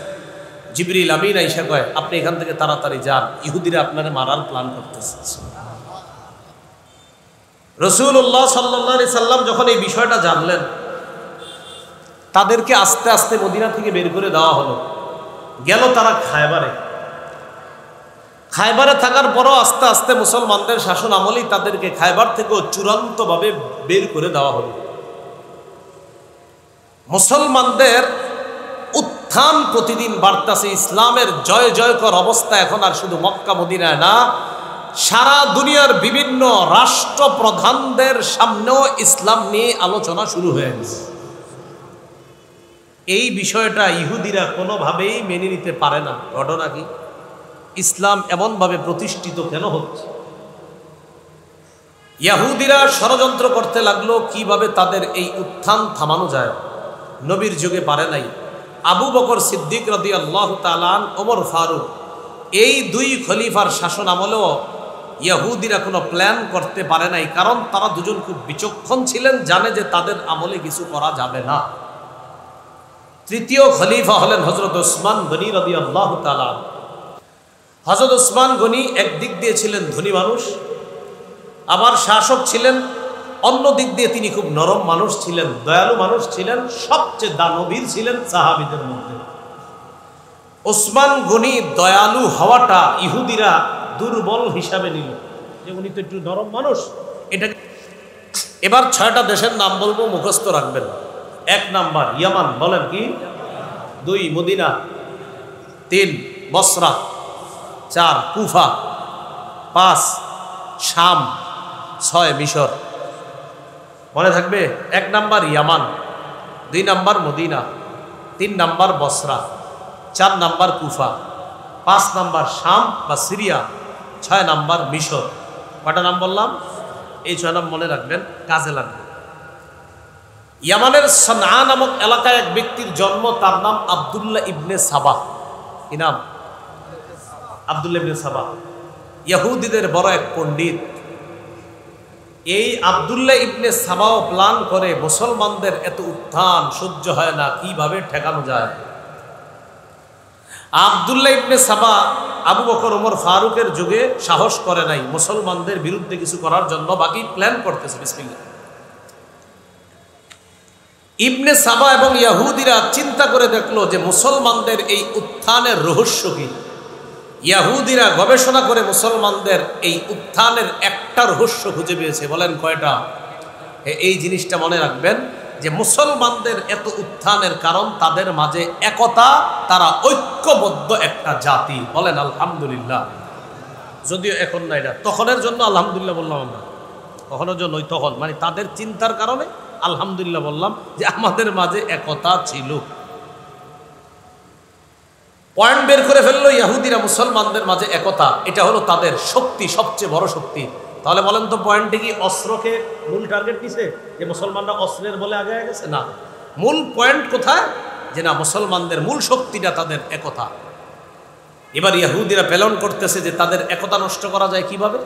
জিবরিল আমিন আইসা কয়, আপনি এখান থেকে তাড়াতাড়ি যান, ইহুদিরা আপনারে মারার প্ল্যান করতেছে। রাসূলুল্লাহ সাল্লাল্লাহু আলাইহি সাল্লাম যখন এই বিষয়টা জানলেন, তাদেরকে আস্তে আস্তে মদিনা থেকে বের করে দেওয়া হলো। গেল তারা খায়বারে। খায়বারে থাকার পরও আস্তে আস্তে মুসলমানদের শাসন আমলেই তাদেরকে খায়বার থেকেও চূড়ান্তভাবে বের করে দেওয়া হলো। মুসলমানদের উত্থান প্রতিদিন বাড়তাছে, ইসলামের জয় জয়কর অবস্থা এখন আর শুধু মক্কা মদিনায় না, সারা দুনিয়ার বিভিন্ন রাষ্ট্রপ্রধানদের সামনেও ইসলাম নিয়ে আলোচনা শুরু হয়ে গেছে। এই বিষয়টা ইহুদিরা কোনোভাবেই মেনে নিতে পারে না। ঘটনা কি? ইসলাম এমনভাবে প্রতিষ্ঠিত কেন হচ্ছে? ইহুদিরা ষড়যন্ত্র করতে লাগলো কিভাবে তাদের এই উত্থান থামানো যায়। নবীর যুগে পারে নাই। আবু বকর সিদ্দিক রাদিয়াল্লাহু তাআলা আনহু, ওমর ফারুক, এই দুই খলিফার শাসন আমলেও ইহুদিরা কোনো প্ল্যান করতে পারে নাই, কারণ তারা দুজন খুব বিচক্ষণ ছিলেন, জানে যে তাদের আমলে কিছু করা যাবে না। তৃতীয় খলিফা হলেন হযরত উসমান গনি রাদিয়াল্লাহু তাআলা। হযরত উসমান গনি একদিক দিয়ে ছিলেন ধনী মানুষ, আবার শাসক ছিলেন। অন্য দিক দিয়ে তিনি খুব নরম মানুষ ছিলেন, দয়ালু মানুষ ছিলেন, সবচেয়ে দানবীর ছিলেন সাহাবীদের মধ্যে। উসমান গনি দয়ালু হওয়াটা ইহুদিরা দুর্বল হিসাবে নিল, যে উনি তো একটু নরম মানুষ। এটা এবার 6টা দেশের নাম বলবো, মুখস্থ রাখবেন। 1 নাম্বার ইয়ামান, বলেন কি? 2 মদিনা, 3 বসরা, 4 কুফা, 5 শাম, 6 মিশর। মনে থাকবে? 1 নাম্বার ইয়ামান, 2 নাম্বার মদিনা, 3 নাম্বার বসরা, 4 নাম্বার কুফা, 5 নাম্বার শাম বা সিরিয়া, 6 নাম্বার মিশর। কটা নাম বললাম? এই 6 নাম মনে রাখবেন, কাজে লাগবে। ইয়ামানের সানআ নামক এলাকায় এক ব্যক্তির জন্ম, তার নাম আব্দুল্লাহ ইবনে সাবা। কি নাম? আব্দুল্লাহ ইবনে সাবা। ইহুদিদের বড় এক পণ্ডিত। এই আব্দুল্লাহ ইবনে সাবাও প্ল্যান করে, মুসলমানদের এত উত্থান সহ্য হয় না, কিভাবে ঠেকানো যায়। আব্দুল্লাহ ইবনে সাবা আবু বকর ওমর ফারুকের যুগে সাহস করে নাই মুসলমানদের বিরুদ্ধে কিছু করার জন্য, বাকি প্ল্যান করতেছে। বিসমিল্লাহ। ইবনে সাবা এবং ইয়াহুদিরা চিন্তা করে দেখলো যে মুসলমানদের এই উত্থানের রহস্য কি। ইয়াহুদিরা গবেষণা করে মুসলমানদের এই উত্থানের একটা রহস্য খুঁজে পেয়েছে। বলেন কয়টা? এই জিনিসটা মনে রাখবেন যে মুসলমানদের এত উত্থানের কারণ তাদের মাঝে একতা, তারা ঐক্যবদ্ধ একটা জাতি। বলেন আলহামদুলিল্লাহ। যদিও এখন না, এটা তখনের জন্য আলহামদুলিল্লাহ বললাম আমরা, তখনের জন্য ওই তখন মানে তাদের চিন্তার কারণে আলহামদুলিল্লাহ বললাম যে আমাদের মাঝে একতা ছিল। পয়েন্ট বের করে ফেললো ইহুদিরা মুসলমানদের মাঝে একতা, এটা হলো তাদের শক্তি, সবচেয়ে বড় শক্তি। তাহলে বলেন তো পয়েন্টে কি অস্ত্রকে মূল টার্গেট নিছে যে মুসলমানরা অস্ত্রের বলে আগে গেছে? না, মূল পয়েন্ট কোথায়? যে না, মুসলমানদের মূল শক্তিটা তাদের একতা। এবার ইহুদিরা প্ল্যান করতেছে যে তাদের একতা নষ্ট করা যায় কিভাবে।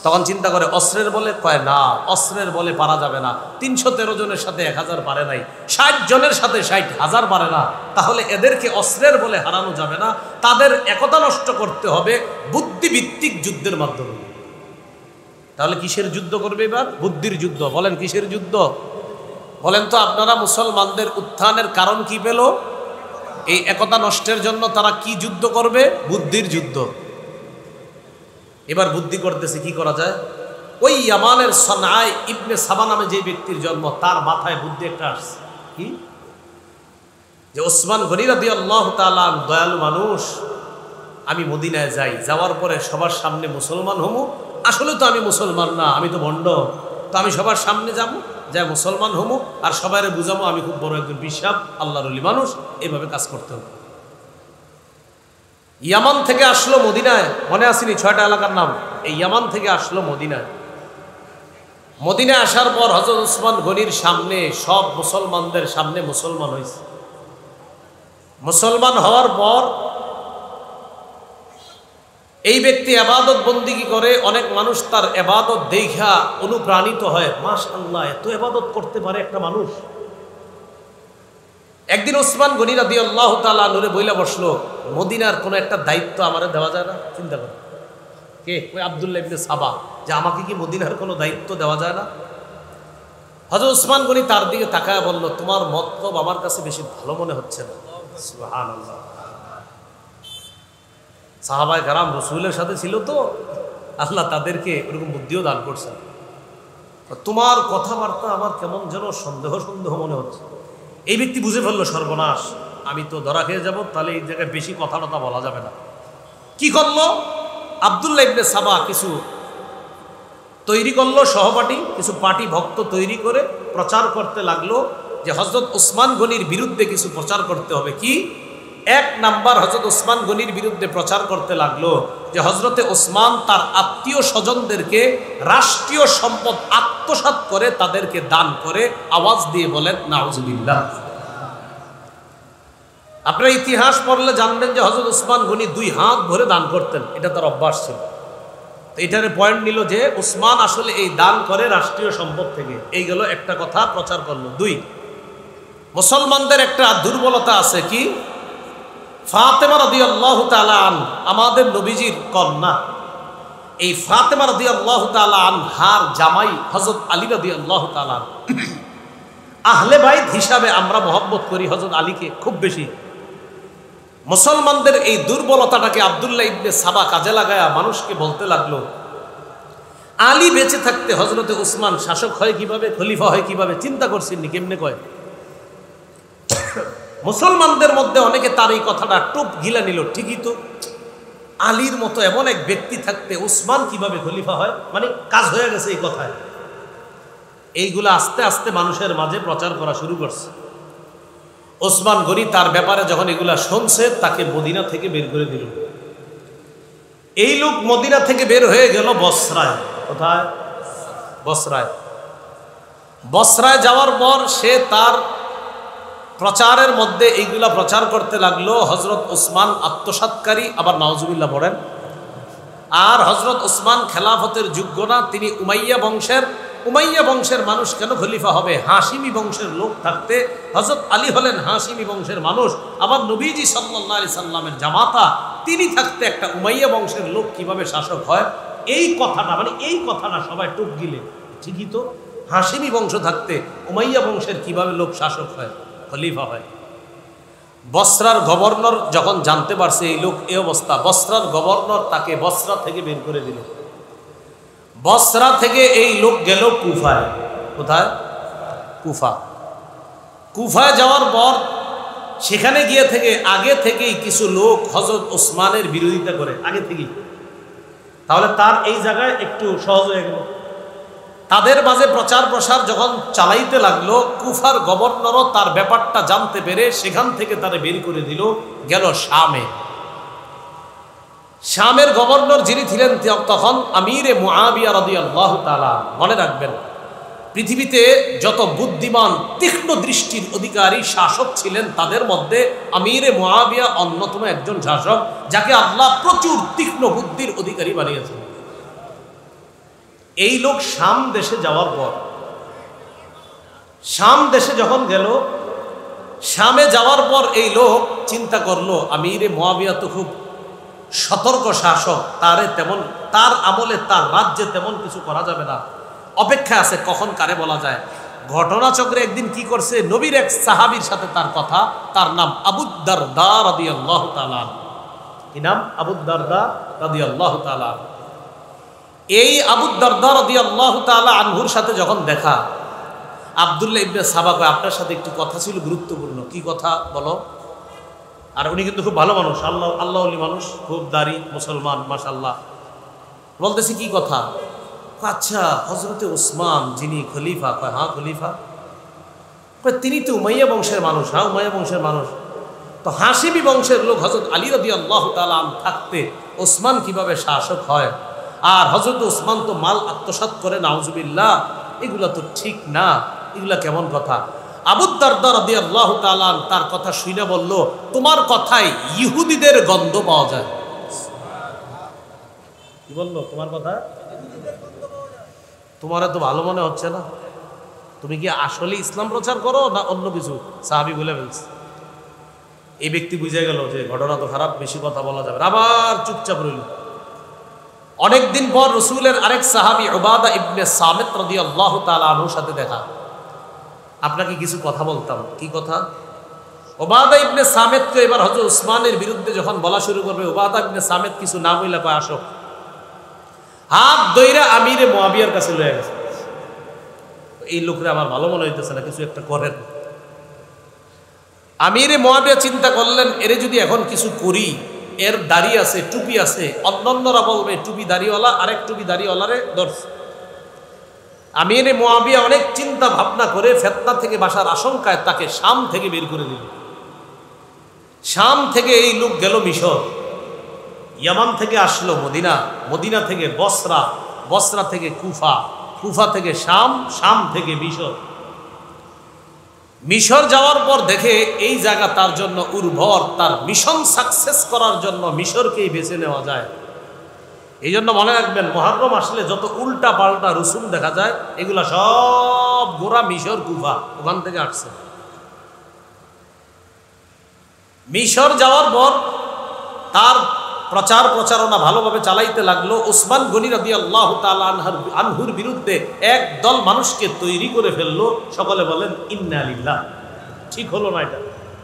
তখন চিন্তা করে অস্ত্রের বলে, কয় না, অস্ত্রের বলে পারা যাবে না। 313 জনের সাথে 1000 পারে নাই, 60 জনের সাথে 60,000 পারে না। তাহলে এদেরকে অস্ত্রের বলে হারানো যাবে না, তাদের একতা নষ্ট করতে হবে বুদ্ধিভিত্তিক যুদ্ধের মাধ্যমে। তাহলে কিসের যুদ্ধ করবে এবার? বুদ্ধির যুদ্ধ। বলেন কিসের যুদ্ধ? বলেন তো আপনারা, মুসলমানদের উত্থানের কারণ কি পেল? এই একতা নষ্টের জন্য তারা কি যুদ্ধ করবে? বুদ্ধির যুদ্ধ। এবার বুদ্ধি করতেছে কি করা যায়। ওই ইয়ামানের সনআয় ইবনে সাবা নামে যে ব্যক্তির জন্ম, তার মাথায় বুদ্ধি একটা আসছে কি, যে ওসমান গনি রাদিয়াল্লাহু তাআলা দয়ালু মানুষ, আমি মদিনায় যাই, যাওয়ার পরে সবার সামনে মুসলমান হমু। আসলে তো আমি মুসলমান না, আমি তো ভণ্ড। তো আমি সবার সামনে যাবো, যাই মুসলমান হমু, আর সবাইরে বুঝাবো আমি খুব বড় একজন বিশ্বাস, আল্লাহর ওলি মানুষ। এইভাবে কাজ করতে হবে। ইয়ামান থেকে আসলো মদিনায়, মনে আসেনি 6টা এলাকার নাম? এই ইয়ামান থেকে আসলো মদিনায়। মদিনায় আসার পর হযরত ওসমান গনির সামনে, সব মুসলমানদের সামনে মুসলমান হয়েছে। মুসলমান হওয়ার পর এই ব্যক্তি ইবাদত বন্দিগি করে, অনেক মানুষ তার ইবাদত দেখা অনুপ্রাণিত হয়। মাশাআল্লাহ, এত ইবাদত করতে পারে একটা মানুষ। একদিন ওসমান গনি রাদিয়াল্লাহু তাআলা নূরে বইলা বসলো, মদিনার কোনো একটা দায়িত্ব আমারে দেওয়া যায় না? চিন্তা করো, কে? ওই আব্দুল্লাহ ইবনে সাবা, যে আমাকে কি মদিনার কোনো দায়িত্ব দেওয়া যায় না? হযরত ওসমান গনি তার দিকে তাকায় বলল, তোমার মতলব আমার কাছে বেশি ভালো মনে হচ্ছে না। সুবহানাল্লাহ। সাহাবায়ে কেরাম রাসূলের সাথে ছিল তো, আল্লাহ তাদেরকে এরকম বুদ্ধিও দান করছেন। তোমার কথাবার্তা আমার কেমন যেন সন্দেহ সন্দেহ মনে হচ্ছে। এই ব্যক্তি বুঝে ফেললো, সর্বনাশ, আমি তো ধরা খেয়ে যাবো, তাহলে এই জায়গায় বেশি কথা টথা বলা যাবে না। কি করলো? আব্দুল্লাহ ইবনে সাবা কিছু তৈরি করলো, সহপাঠী কিছু পার্টি ভক্ত তৈরি করে প্রচার করতে লাগলো যে হযরত ওসমান গনির বিরুদ্ধে কিছু প্রচার করতে হবে। কি? 1 নাম্বার, হযরত ওসমান গনির বিরুদ্ধে প্রচার করতে লাগলো যে হযরতে ওসমান তার আত্মীয় স্বজনদেরকে রাষ্ট্রীয় সম্পদ আত্মসাৎ করে তাদেরকে দান করে। আওয়াজ দিয়ে বলেন নাউজুবিল্লাহ। আপনারা ইতিহাস পড়লে জানবেন যে হযরত ওসমান গনি 2 হাত ভরে দান করতেন, এটা তার অভ্যাস ছিল। তো এটারে পয়েন্ট নিল যে ওসমান আসলে এই দান করে রাষ্ট্রীয় সম্পদ থেকে। এই গেল একটা কথা প্রচার করলো। 2, মুসলমানদের একটা দুর্বলতা আছে। কি? ফাতেমা রাদিয়াল্লাহু তাআলা আমাদের নবীজির কন্যা, এই ফাতেমা রাদিয়াল্লাহু তাআলা আনহার জামাই হযরত আলী রাদিয়াল্লাহু তাআলা। আহলে বাইত হিসাবে আমরা মহব্বত করি হযরত আলীকে খুব বেশি। মুসলমানদের এই দুর্বলতাটাকে আব্দুল্লাহ ইবনে সাবা কাজে লাগায়া মানুষকে বলতে লাগলো, আলী বেঁচে থাকতে হযরতে ওসমান শাসক হয় কিভাবে, খলিফা হয় কিভাবে? চিন্তা করছেন নি কেমনে কয়? মুসলমানদের মধ্যে অনেকে তার এই কথাটা টুপ গিলা নিল। ঠিকই তো, আলীর মতো এমন এক ব্যক্তি থাকতে ওসমান কিভাবে খলিফা হয়, মানে কাজ হয়ে গেছে এই কথায়। এইগুলা আস্তে আস্তে মানুষের মাঝে প্রচার করা শুরু করছে। ওসমান গনি তার ব্যাপারে যখন এগুলা শুনছে, তাকে মদিনা থেকে বের করে দিল। এই লোক মদিনা থেকে বের হয়ে গেল বসরায়। কোথায়? বসরায়। বসরায় যাওয়ার পর সে তার প্রচারের মধ্যে এইগুলা প্রচার করতে লাগলো, হযরত ওসমান আত্মসাৎকারী, আবার নাউজুবিল্লাহ পড়েন। আর হযরত ওসমান খেলাফতের যোগ্য না, তিনি উমাইয়া বংশের। উমাইয়া বংশের মানুষ কেন খলিফা হবে? হাশিমি বংশের লোক থাকতে হযরত আলী হলেন হাশিমি বংশের মানুষ। আবার নবীজি সাল্লাল্লাহু আলাইহি সাল্লামের জামাতা, তিনি থাকতে একটা উমাইয়া বংশের লোক কিভাবে শাসক হয়? এই কথাটা, মানে এই কথাটা সবাই টুক গিলে। ঠিকই তো, হাশিমি বংশ থাকতে উমাইয়া বংশের কিভাবে লোক শাসক হয়, খলিফা হয়। বসরার গভর্নর যখন জানতে পারছে এই লোক এই অবস্থা, বসরার গভর্নর তাকে বসরা থেকে বের করে দিল। বসরা থেকে এই লোক গেল কুফায়। কোথায়? কুফা। কুফায় যাওয়ার পর সেখানে গিয়ে থেকে আগে থেকেই কিছু লোক হযরত ওসমানের বিরোধিতা করে আগে থেকেই। তাহলে তার এই জায়গায় একটু সহজ হয়ে গেল। তাদের মাঝে প্রচার প্রসার যখন চালাইতে লাগলো, কুফার গভর্নরও তার ব্যাপারটা জানতে পেরে সেখান থেকে তারা বের করে দিল, গেল শামে। শামের গভর্নর যিনি ছিলেন তখন আমিরে মুআবিয়া রাদিয়াল্লাহু তাআলা। মনে রাখবেন, পৃথিবীতে যত বুদ্ধিমান তীক্ষ্ণ দৃষ্টির অধিকারী শাসক ছিলেন তাদের মধ্যে আমিরে মুআবিয়া অন্যতম একজন শাসক, যাকে আল্লাহ প্রচুর তীক্ষ্ণ বুদ্ধির অধিকারী বানিয়েছেন। এই লোক শাম দেশে যাওয়ার পর, শাম দেশে যখন গেল, শামে যাওয়ার পর এই লোক চিন্তা করলো আমিরে মুআবিয়া তো খুব সতর্ক শাসক, তার আমলে তার রাজ্যে তেমন কিছু করা যাবে না, অপেক্ষা আছে কখন কারে বলা যায়। ঘটনাচক্রে একদিন কি করছে, নবীর এক সাহাবীর সাথে তার কথা, তার নাম আবু দারদা রাদিয়াল্লাহু তাআলা। কি নাম? আবু দারদা রাদিয়াল্লাহু তাআলা। এই আবু দারদা রাদিয়াল্লাহু তাআলা আনহুর সাথে যখন দেখা, আব্দুল্লাহ ইবনে সাবা কয় আপনার সাথে একটু কথা ছিল গুরুত্বপূর্ণ। কি কথা বলো? আর উনি কিন্তু খুব ভালো মানুষ, আল্লাহওয়ালি মানুষ, খুব দাড়ি, মুসলমান, মাশাআল্লাহ। বলতেছি কি কথা? আচ্ছা, হযরতে ওসমান যিনি খলিফা। কয় হ্যাঁ খলিফা। কয় তিনি তো উমাইয়া বংশের মানুষ। হ্যাঁ উমাইয়া বংশের মানুষ। তো হাশিমি বংশের লোক হযরত আলী রাদিয়াল্লাহু তাআলা থাকতে ওসমান কিভাবে শাসক হয়? আর হযরত ওসমান তো মাল আত্মসাৎ করে, নাউজুবিল্লাহ, এগুলা তো ঠিক না, এগুলা কেমন কথা? আবু দারদা রাদিয়াল্লাহু তাআলা তার কথা শুনে বলল, তোমার কথায় ইহুদিদের গন্ধ পাওয়া যায়। কি বললো? তোমার কথা তোমার এত ভালো মনে হচ্ছে না? তুমি কি আসলে ইসলাম প্রচার করো না অন্য কিছু? সাহাবী বলে ফেলছে। এই ব্যক্তি বুঝে গেল যে ঘটনা তো খারাপ, বেশি কথা বলা যাবে, আবার চুপচাপ রইল। অনেকদিন পর রসুলের আরেক সাহাবী উবাদা ইবনে সামিত রাদিয়াল্লাহু তাআলা আনহুর সাথে দেখা। আপনাকে কিছু কথা বলতাম। কি কথা? উবাদা ইবনে সামিতকে এবার হযরত ওসমানের বিরুদ্ধে যখন বলা শুরু করবে, উবাদা ইবনে সামিত কিছু না বইলা কয় আসো। হাত ধইরা আমিরে মুআবিয়ার কাছে লয়ে গেছে। এই লোকরা আমার ভালো মনে হইতেছে না, কিছু একটা করেন। আমিরে মুআবিয়া চিন্তা করলেন, এরে যদি এখন কিছু করি, এর দাড়ি আছে, টুপি আছে, অন্যান্যরা বলবে টুপি দাড়িওয়ালা, আরেক টুপি দাড়িওয়ালারে ধরছে। আমিরে মুআবিয়া অনেক চিন্তা ভাবনা করে ফিতনা থেকে বাঁচার আশঙ্কায় তাকে শাম থেকে বের করে দিল। শাম থেকে এই লোক গেল মিশর, ইয়ামান থেকে আসলো মদিনা, মদিনা থেকে বসরা, বসরা থেকে কুফা, কুফা থেকে শাম, শাম থেকে মিশর। মিশর যাওয়ার পর দেখে এই জায়গা তার জন্য উর্বর, তার মিশন সাকসেস করার জন্য মিশরকেই বেছে নেওয়া যায়। এই জন্য মনে রাখবেন, মুহররম আসলে যত উল্টা পাল্টা রসুম দেখা যায়, এগুলা সব গোড়া মিশর, কুফা, ওখান থেকে আসছে। মিশর যাওয়ার পর তার প্রচার প্রচারণা ভালোভাবে চালাইতে লাগলো। ওসমান গনি রাদিয়াল্লাহু তাআলা আনহুর বিরুদ্ধে এক দল মানুষকে তৈরি করে ফেললো। সকলে বলেন ইন্না লিল্লাহ। ঠিক হলো না?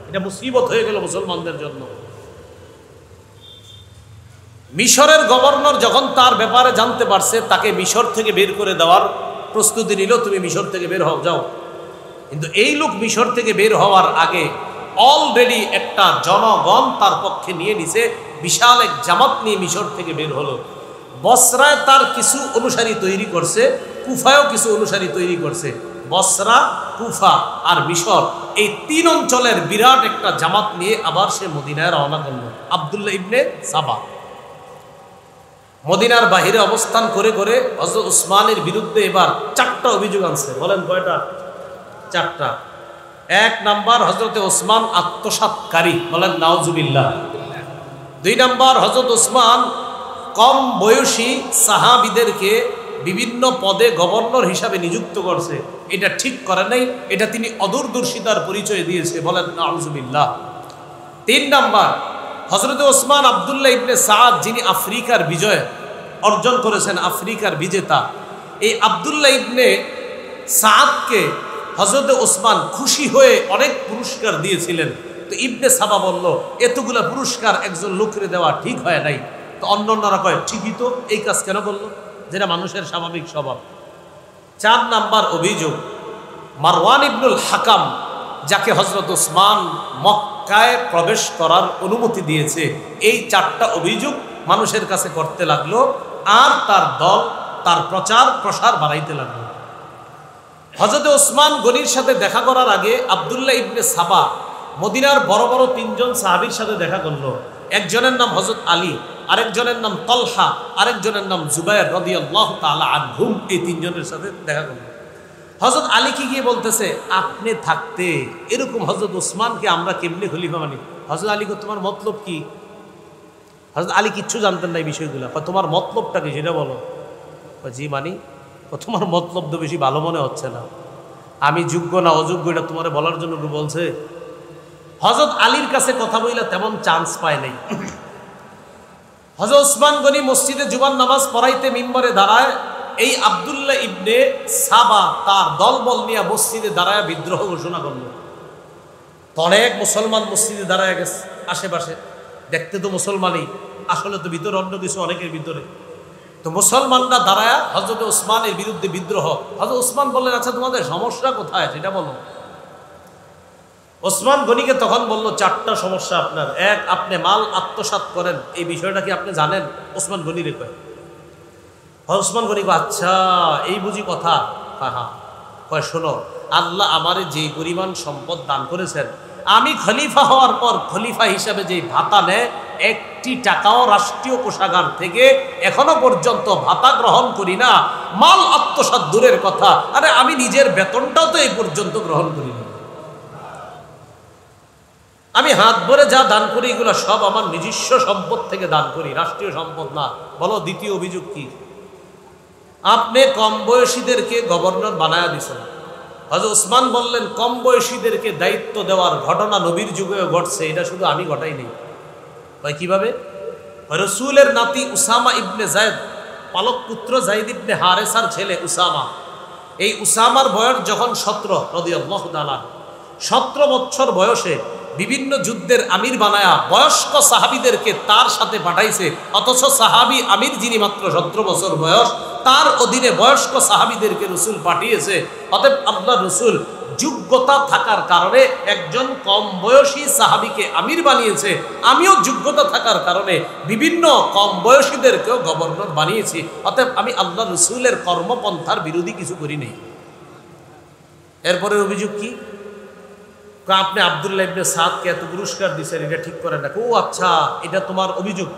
এটা মুসিবত হয়ে গেল মুসলমানদের জন্য। মিশরের গভর্নর যখন তার ব্যাপারে জানতে পারছে, তাকে মিশর থেকে বের করে দেওয়ার প্রস্তুতি নিল, তুমি মিশর থেকে বের হও, যাও। কিন্তু এই লোক মিশর থেকে বের হওয়ার আগে অলরেডি একটা জনগণ তার পক্ষে নিয়ে নিছে, বিশাল এক জামাত নিয়ে মিশর থেকে বের হলো। বসরায় তার কিছু অনুসারী তৈরি করছে, কুফায়ও কিছু অনুসারী তৈরি করছে। বসরা, কুফা আর মিশর, এই তিন অঞ্চলের বিরাট একটা জামাত নিয়ে আবার সে মদিনায় রওনা করল। আব্দুল্লাহ ইবনে সাবা মদিনার বাহিরে অবস্থান করে করে হযরত ওসমানের বিরুদ্ধে এবার 4টা অভিযোগ আনছে। বলেন কয়টা? 4টা। 1 নাম্বার, হযরতে ওসমান আত্মসাৎকারী, বলেন নাউজুবিল্লাহ। 2 নাম্বার, হযরত ওসমান কম বয়সী সাহাবীদেরকে বিভিন্ন পদে গভর্নর হিসাবে নিযুক্ত করছে, এটা ঠিক করে নাই, এটা তিনি অদূরদর্শিতার পরিচয় দিয়েছে, বলেন নাউজুবিল্লাহ। 3 নাম্বার, হযরতে ওসমান আব্দুল্লাহ ইবনে সাদ, যিনি আফ্রিকার বিজয় অর্জন করেছেন, আফ্রিকার বিজেতা, এই আব্দুল্লাহ ইবনে সাদকে হযরতে ওসমান খুশি হয়ে অনেক পুরস্কার দিয়েছিলেন। তো ইবনে সাবা বলল, এতগুলা পুরস্কার একজন লোকরে দেওয়া ঠিক হয় নাই। তো অন্যান্যরা কয়, ঠিকই তো, এই কাজ কেন করলো, যেটা মানুষের স্বাভাবিক স্বভাব। 4 নাম্বার অভিযোগ, মারওয়ান ইবনুল হাকাম, যাকে হযরত ওসমান মক্কায় প্রবেশ করার অনুমতি দিয়েছে, এই 4টা অভিযোগ মানুষের কাছে করতে লাগলো। আর তার দল তার প্রচার প্রসার বাড়াইতে লাগলো। হযরত ওসমান গনির সাথে দেখা করার আগে আব্দুল্লাহ ইবনে সাবা মদিনার বড় বড় 3জন সাহাবীর সাথে দেখা করলো। একজনের নাম হযরত আলী, আরেকজনের নাম তলহা, আরেকজনের নাম জুবায়ের রাদিয়াল্লাহু তাআলা আনহুম। এই 3জনের সাথে দেখা করলো। হযরত আলী কি গিয়ে বলতেছে, আপনি থাকতে এরকম হযরত ওসমানকে আমরা কেমনে খলিফা মানি? হযরত আলী কো, তোমার মতলব কি? হযরত আলী কিচ্ছু জানতেন না এই বিষয়গুলো। তোমার মতলবটা কি সেটা বলো। জি মানি। তোমার মতলব তো বেশি ভালো মনে হচ্ছে না, আমি যোগ্য না অযোগ্য এটা তোমার বলার জন্য বলছে। হযরত আলীর কাছে কথা বইলা তেমন চান্স পায় নাই। হযরত ওসমান গনি মসজিদে জুমার নামাজ পড়াইতে মিম্বরে দাঁড়ায়, এই আব্দুল্লাহ ইবনে সাবা তার দলবল নিয়ে মসজিদে দাঁড়ায় বিদ্রোহ ঘোষণা করলো। অনেক মুসলমান মসজিদে দাঁড়ায় গেছে আশেপাশে, দেখতে তো মুসলমানই, আসলে তো ভিতরে অন্য কিছু অনেকের ভিতরে। তো মুসলমানরা দাঁড়ায় হযরত ওসমানের বিরুদ্ধে বিদ্রোহ। হযরত ওসমান বললেন, আচ্ছা তোমাদের সমস্যা কোথায় সেটা বলো। ওসমান গনিকে তখন বলল, 4টা সমস্যা আপনার। এক, আপনি মাল আত্মসাৎ করেন, এই বিষয়টা কি আপনি জানেন? ওসমান গনি রে কয়। ওসমান গনি কয়, আচ্ছা এই বুঝি কথা। হ্যাঁ, কয় শোনো, আল্লাহ আমারে যে পরিমাণ সম্পদ দান করেছেন, আমি খলিফা হওয়ার পর খলিফা হিসাবে যে ভাতা নেয়, 1টি টাকাও রাষ্ট্রীয় কোষাগার থেকে এখনো পর্যন্ত ভাতা গ্রহণ করি না। মাল আত্মসাৎ দূরের কথা, আরে আমি নিজের বেতনটাও তো এই পর্যন্ত গ্রহণ করি না। আমি হাত ভরে যা দান করি এগুলো সব আমার নিজস্ব সম্পদ থেকে দান করি, রাষ্ট্রীয় সম্পদ না। বলো দ্বিতীয় অভিযোগ কি? আপনি কম বয়সীদেরকে গভর্নর বানায়া দিছেন। হযরত ওসমান বললেন, কম বয়সীদেরকে দায়িত্ব দেওয়ার ঘটনা নবীর যুগেও ঘটছে, এটা শুধু আমি ঘটাই নেই। ভাই কিভাবে? রাসূলের নাতি উসামা ইবনে যায়েদ, পালক পুত্র যায়েদ ইবনে হারেসার ছেলে উসামা, এই উসামার বয়স যখন 17 রাদিয়াল্লাহু তাআলা, 17 বছর বয়সে বিভিন্ন যুদ্ধের আমির বানায়া বয়স্ক সাহাবীদেরকে তার সাথে পাঠাইছে। অথচ সাহাবী আমির যিনি মাত্র 17 বছর বয়স, তার অধীনে বয়স্ক সাহাবীদেরকে রাসূল পাঠিয়েছে। অতএব আল্লাহর রাসূল যোগ্যতা থাকার কারণে একজন কম বয়সী সাহাবীকে আমির বানিয়েছে। আমিও যোগ্যতা থাকার কারণে বিভিন্ন কম বয়সীদেরকেও গভর্নর বানিয়েছি। অতএব আমি আল্লাহর রাসূলের কর্মপন্থার বিরোধী কিছু করি নাই। এরপরের অভিযোগ কি? আপনি আব্দুল্লাহ ইবনে সাদকে এত পুরস্কার দিয়েছেন, এটা ঠিক করেন না। ও আচ্ছা, এটা তোমার অভিযোগ?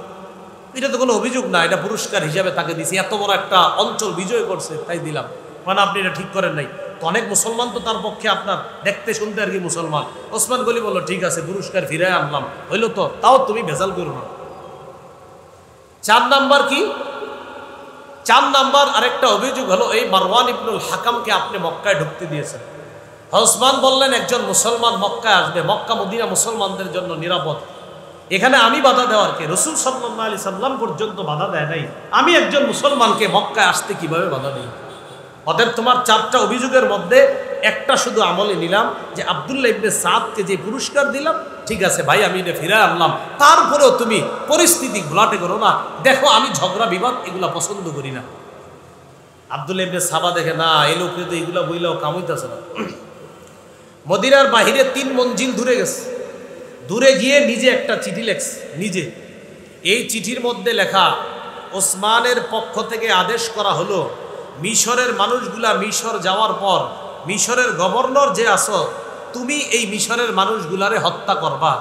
এটা তো কোনো অভিযোগ না, এটা পুরস্কার হিসাবে তাকে দিয়েছি, এত বড় একটা অঞ্চল বিজয় করছে তাই দিলাম, মানে আপনি এটা ঠিক করেন নাই। তো অনেক মুসলমান তো তার পক্ষে, আপনার দেখতে শুনতে আর কি মুসলমান। ওসমান গনি বলল, ঠিক আছে পুরস্কার ফিরায় আনলাম, হইলো তো, তাও তুমি ভেজাল করো না। 4 নাম্বার কি? 4 নাম্বার আরেকটা অভিযোগ হলো, এই মারওয়ান ইবনুল হাকামকে আপনি মক্কায় ঢুকতে দিয়েছেন। ওসমান বললেন, একজন মুসলমান মক্কায় আসবে, মক্কা মদিনা মুসলমানদের জন্য নিরাপদ, এখানে আমি বাধা দেওয়ার কে? রাসূল সাল্লাল্লাহু আলাইহি সাল্লাম পর্যন্ত বাধা দেয় নাই, আমি একজন মুসলমানকে মক্কায় আসতে কিভাবে বাধা দেই? অতএব তোমার 4টা অভিযোগের মধ্যে একটা শুধু আমলে নিলাম, যে আব্দুল্লাহ ইবনে সাদকে যে পুরস্কার দিলাম, ঠিক আছে ভাই আমি এটা ফিরায় আনলাম, তারপরেও তুমি পরিস্থিতি ঘোলাটে করো না, দেখো আমি ঝগড়া বিবাদ এগুলা পছন্দ করি না। আব্দুল্লাহ ইবনে সাবা দেখে, না এই লোকরে তো এগুলা বইলাও কামইতেছে না। মদিনার বাহিরে 3 মঞ্জিল দূরে গেছে, দূরে গিয়ে নিজে একটা চিঠি লেখছে নিজে। এই চিঠির মধ্যে লেখা, ওসমানের পক্ষ থেকে আদেশ করা হলো, মিশরের মানুষগুলা মিশর যাওয়ার পর মিশরের গভর্নর যে আছো, তুমি এই মিশরের মানুষগুলারে হত্যা করবা।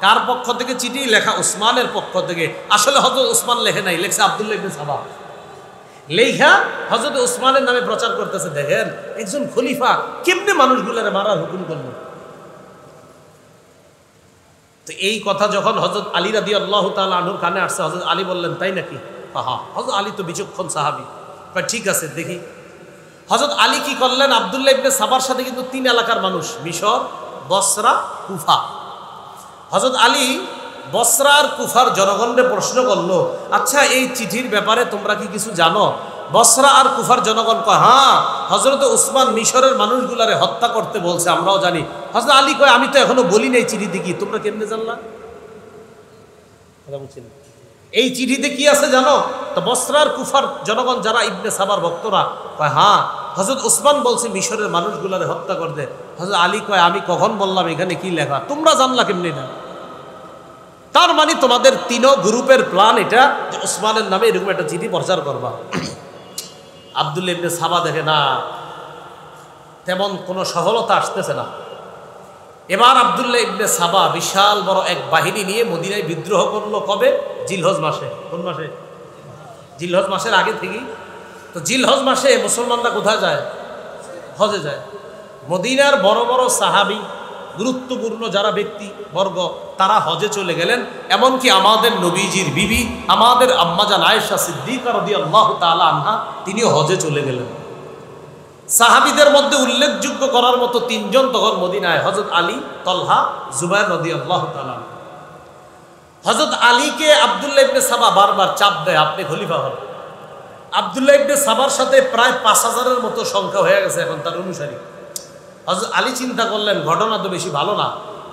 কার পক্ষ থেকে চিঠি লেখা? ওসমানের পক্ষ থেকে। আসলে হযরত ওসমান লেখে নাই, লেখছে আব্দুল্লাহ ইবনে সাবা। লেখা হযরত ওসমানের নামে প্রচার করতেছে। দেখেন একজন খলিফা কেমনে মানুষগুলারে মারার হুকুম করলো। তো এই কথা যখন হযরত আলী রাদিয়াল্লাহু তাআলা আনহুর কানে আসছে, হযরত আলী বললেন, তাই নাকি? হ্যাঁ। হযরত আলী তো বিচক্ষণ সাহাবী, ঠিক আছে দেখি। হযরত আলী কি করলেন? আব্দুল্লাহ ইবনে সাবার সাথে কিন্তু 3 এলাকার মানুষ, মিশর, বসরা, কুফা। হযরত আলী বসরা আর কুফার জনগণকে প্রশ্ন করলো, আচ্ছা এই চিঠির ব্যাপারে তোমরা কি কিছু জানো? বসরা আর কুফার জনগণ কয়, হ্যাঁ হযরত উসমান মিশরের মানুষগুলারে হত্যা করতে বলছে, আমরাও জানি। হযরত আলী কয়, আমি তো এখনো বলি নাই চিঠিতে কি, তোমরা কেমনে জানলা? এই চিঠিতে কি আছে জানো? তো বসরার কুফার জনগণ যারা ইবনে সাবার ভক্তরা কয়, হ্যাঁ হযরত উসমান বলছে মিশরের মানুষগুলারে হত্যা করতে। হযরত আলী কয়, আমি কখন বললাম এখানে কি লেখা, তোমরা জানলা কেমনে না? তার মানে তোমাদের তিনো গ্রুপের প্ল্যান এটা যে উসমানের নামে এরকম একটা চিঠি প্রচার করবা। আব্দুল্লাহ ইবনে সাবা দেখে না তেমন কোনো সফলতা আসতেছে না। এবার আব্দুল্লাহ ইবনে সাবা বিশাল বড় এক বাহিনী নিয়ে মদিনায় বিদ্রোহ করলো। কবে? জিলহজ মাসে। কোন মাসে? জিলহজ মাসের আগে থেকেই তো। জিলহজ মাসে মুসলমানরা কোথায় যায়? হজে যায়। মদিনার বড় বড় সাহাবী, গুরুত্বপূর্ণ যারা ব্যক্তি বর্গ, তারা হজে চলে গেলেন। এমনকি আমাদের নবীজির বিবি, আমাদের আম্মাজান আয়েশা সিদ্দিকা রাদিয়াল্লাহু তাআলা আনহা, তিনিও হজে চলে গেলেন। সাহাবীদের মধ্যে উল্লেখযোগ্য করার মতো তিনজন তখন মদিনায়, হযরত আলী, তলহা, জুবাইর রাদিয়াল্লাহু তাআলা। হযরত আলীকে আব্দুল্লাহ ইবনে সাবা বারবার চাপ দেয়, আপনি খলিফা হন। আব্দুল্লাহ ইবনে সাবার সাথে প্রায় 5000-এর মতো সংখ্যা হয়ে গেছে এখন তার অনুসারী। হযরত আলী চিন্তা করলেন ঘটনা তো বেশি ভালো না।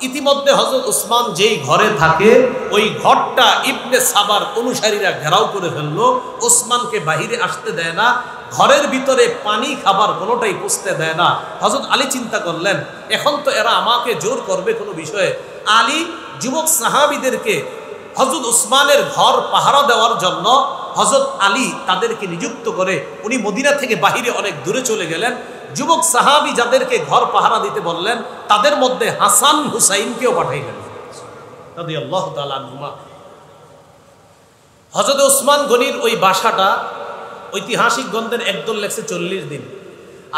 ইতিমধ্যে হযরত উসমান যেই ঘরে থাকে ওই ঘরটা ইবনে সাবার অনুসারীরা ঘেরাও করে ফেললো। উসমানকে বাহিরে আসতে দেয় না, ঘরের ভিতরে পানি খাবার কোনোটাই পুষতে দেয় না। হযরত আলী চিন্তা করলেন এখন তো এরা আমাকে জোর করবে কোনো বিষয়ে। আলী যুবক সাহাবীদেরকে হযরত উসমানের ঘর পাহারা দেওয়ার জন্য হযরত আলী তাদেরকে নিযুক্ত করে উনি মদিনা থেকে বাহিরে অনেক দূরে চলে গেলেন। যুবক সাহাবী যাদেরকে ঘর পাহারা দিতে বললেন তাদের মধ্যে হাসান হুসাইনকেও পাঠাইলেন রাদিয়াল্লাহু তাআলা আনহুমা। হযরত উসমান গনির ওই বাসাটা ঐতিহাসিক গ্রন্থের একদল লেখছে 40 দিন,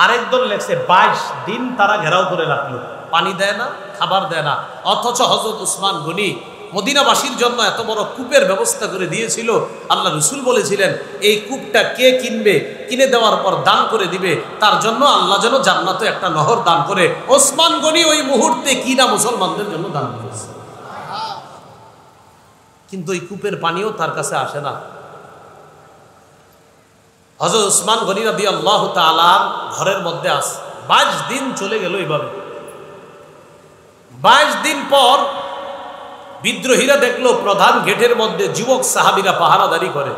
আরেক দল লেখছে 22 দিন তারা ঘেরাও করে রাখলো, পানি দেয় না, খাবার দেয় না। অথচ হযরত উসমান গনি মদিনাবাসীর জন্য এত বড় কূপের ব্যবস্থা করে দিয়েছিল। আল্লাহ রাসূল বলেছিলেন এই কূপটা কে কিনবে, কিনে দেওয়ার পর দান করে দিবে, তার জন্য আল্লাহ যেন জান্নাতে একটা নহর দান করে। ওসমান গনি ওই মুহূর্তে কিনা মুসলমানদের জন্য দান করেছে। কিন্তু ওই কূপের পানিও তার কাছে আসে না। হযরত উসমান গনি রাদিয়াল্লাহু তাআলা ঘরের মধ্যে আছে। 22 দিন চলে গেল এইভাবে। 22 দিন পর বিদ্রোহীরা দেখলো প্রধান গেটের মধ্যে যুবক সাহাবীরা পাহারাদারি করে।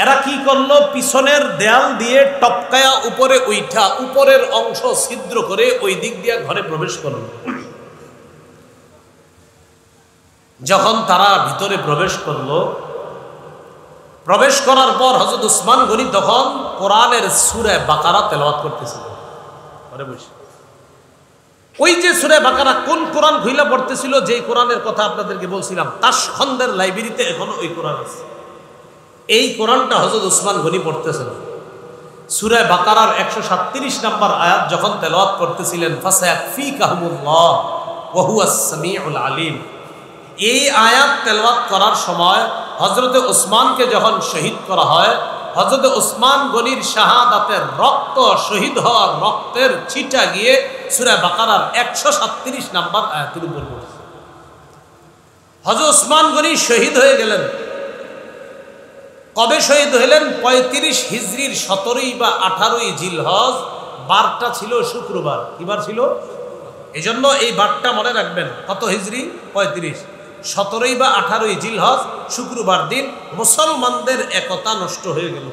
এরা কি করলো, পিছনের দেয়াল দিয়ে টপকায়া উপরে উঠা উপরের অংশ ছিদ্র করে ওই দিক দিয়ে ঘরে প্রবেশ করলো। যখন তারা ভিতরে প্রবেশ করলো, প্রবেশ করার পর হযরত উসমান গনি তখন কোরআনের সূরা বাকারা তেলাওয়াত করতেছিল ঘরে বসে। ওই যে সূরা বাকারা কোন কোরআন খুইলা পড়তেছিল, যেই কোরআনের কথা আপনাদেরকে বলছিলাম তাশখন্দের লাইব্রেরিতে এখনো ওই কোরআন আছে। এই কোরআনটা হযরত উসমান গনি পড়তেছেন। সূরা বাকারার 137 নম্বর আয়াত যখন তেলাওয়াত করতেছিলেন, ফাসায়াকফিকাহুমুল্লাহ ওয়া হুয়াস সামিউল আলিম, এই আয়াত তেলাওয়াত করার সময় হযরত উসমানকে যখন শহীদ করা হয়, হযরত উসমান গনির শাহাদাতের রক্ত, শহীদ হওয়ার রক্তের ছিটা গিয়ে সূরা বাকারার 137 নম্বর আয়াতের উপর পড়ছে। হযরত উসমান গনি শহীদ হয়ে গেলেন। কবে শহীদ হলেন? 35 হিজরির 17 বা 18 জিলহজ, বারটা ছিল শুক্রবার। কি বার ছিল? এই জন্য এই বারটা মনে রাখবেন। কত হিজরি? 35, 17 বা 18 জিলহজ শুক্রবার দিন মুসলমানদের একতা নষ্ট হয়ে গেল।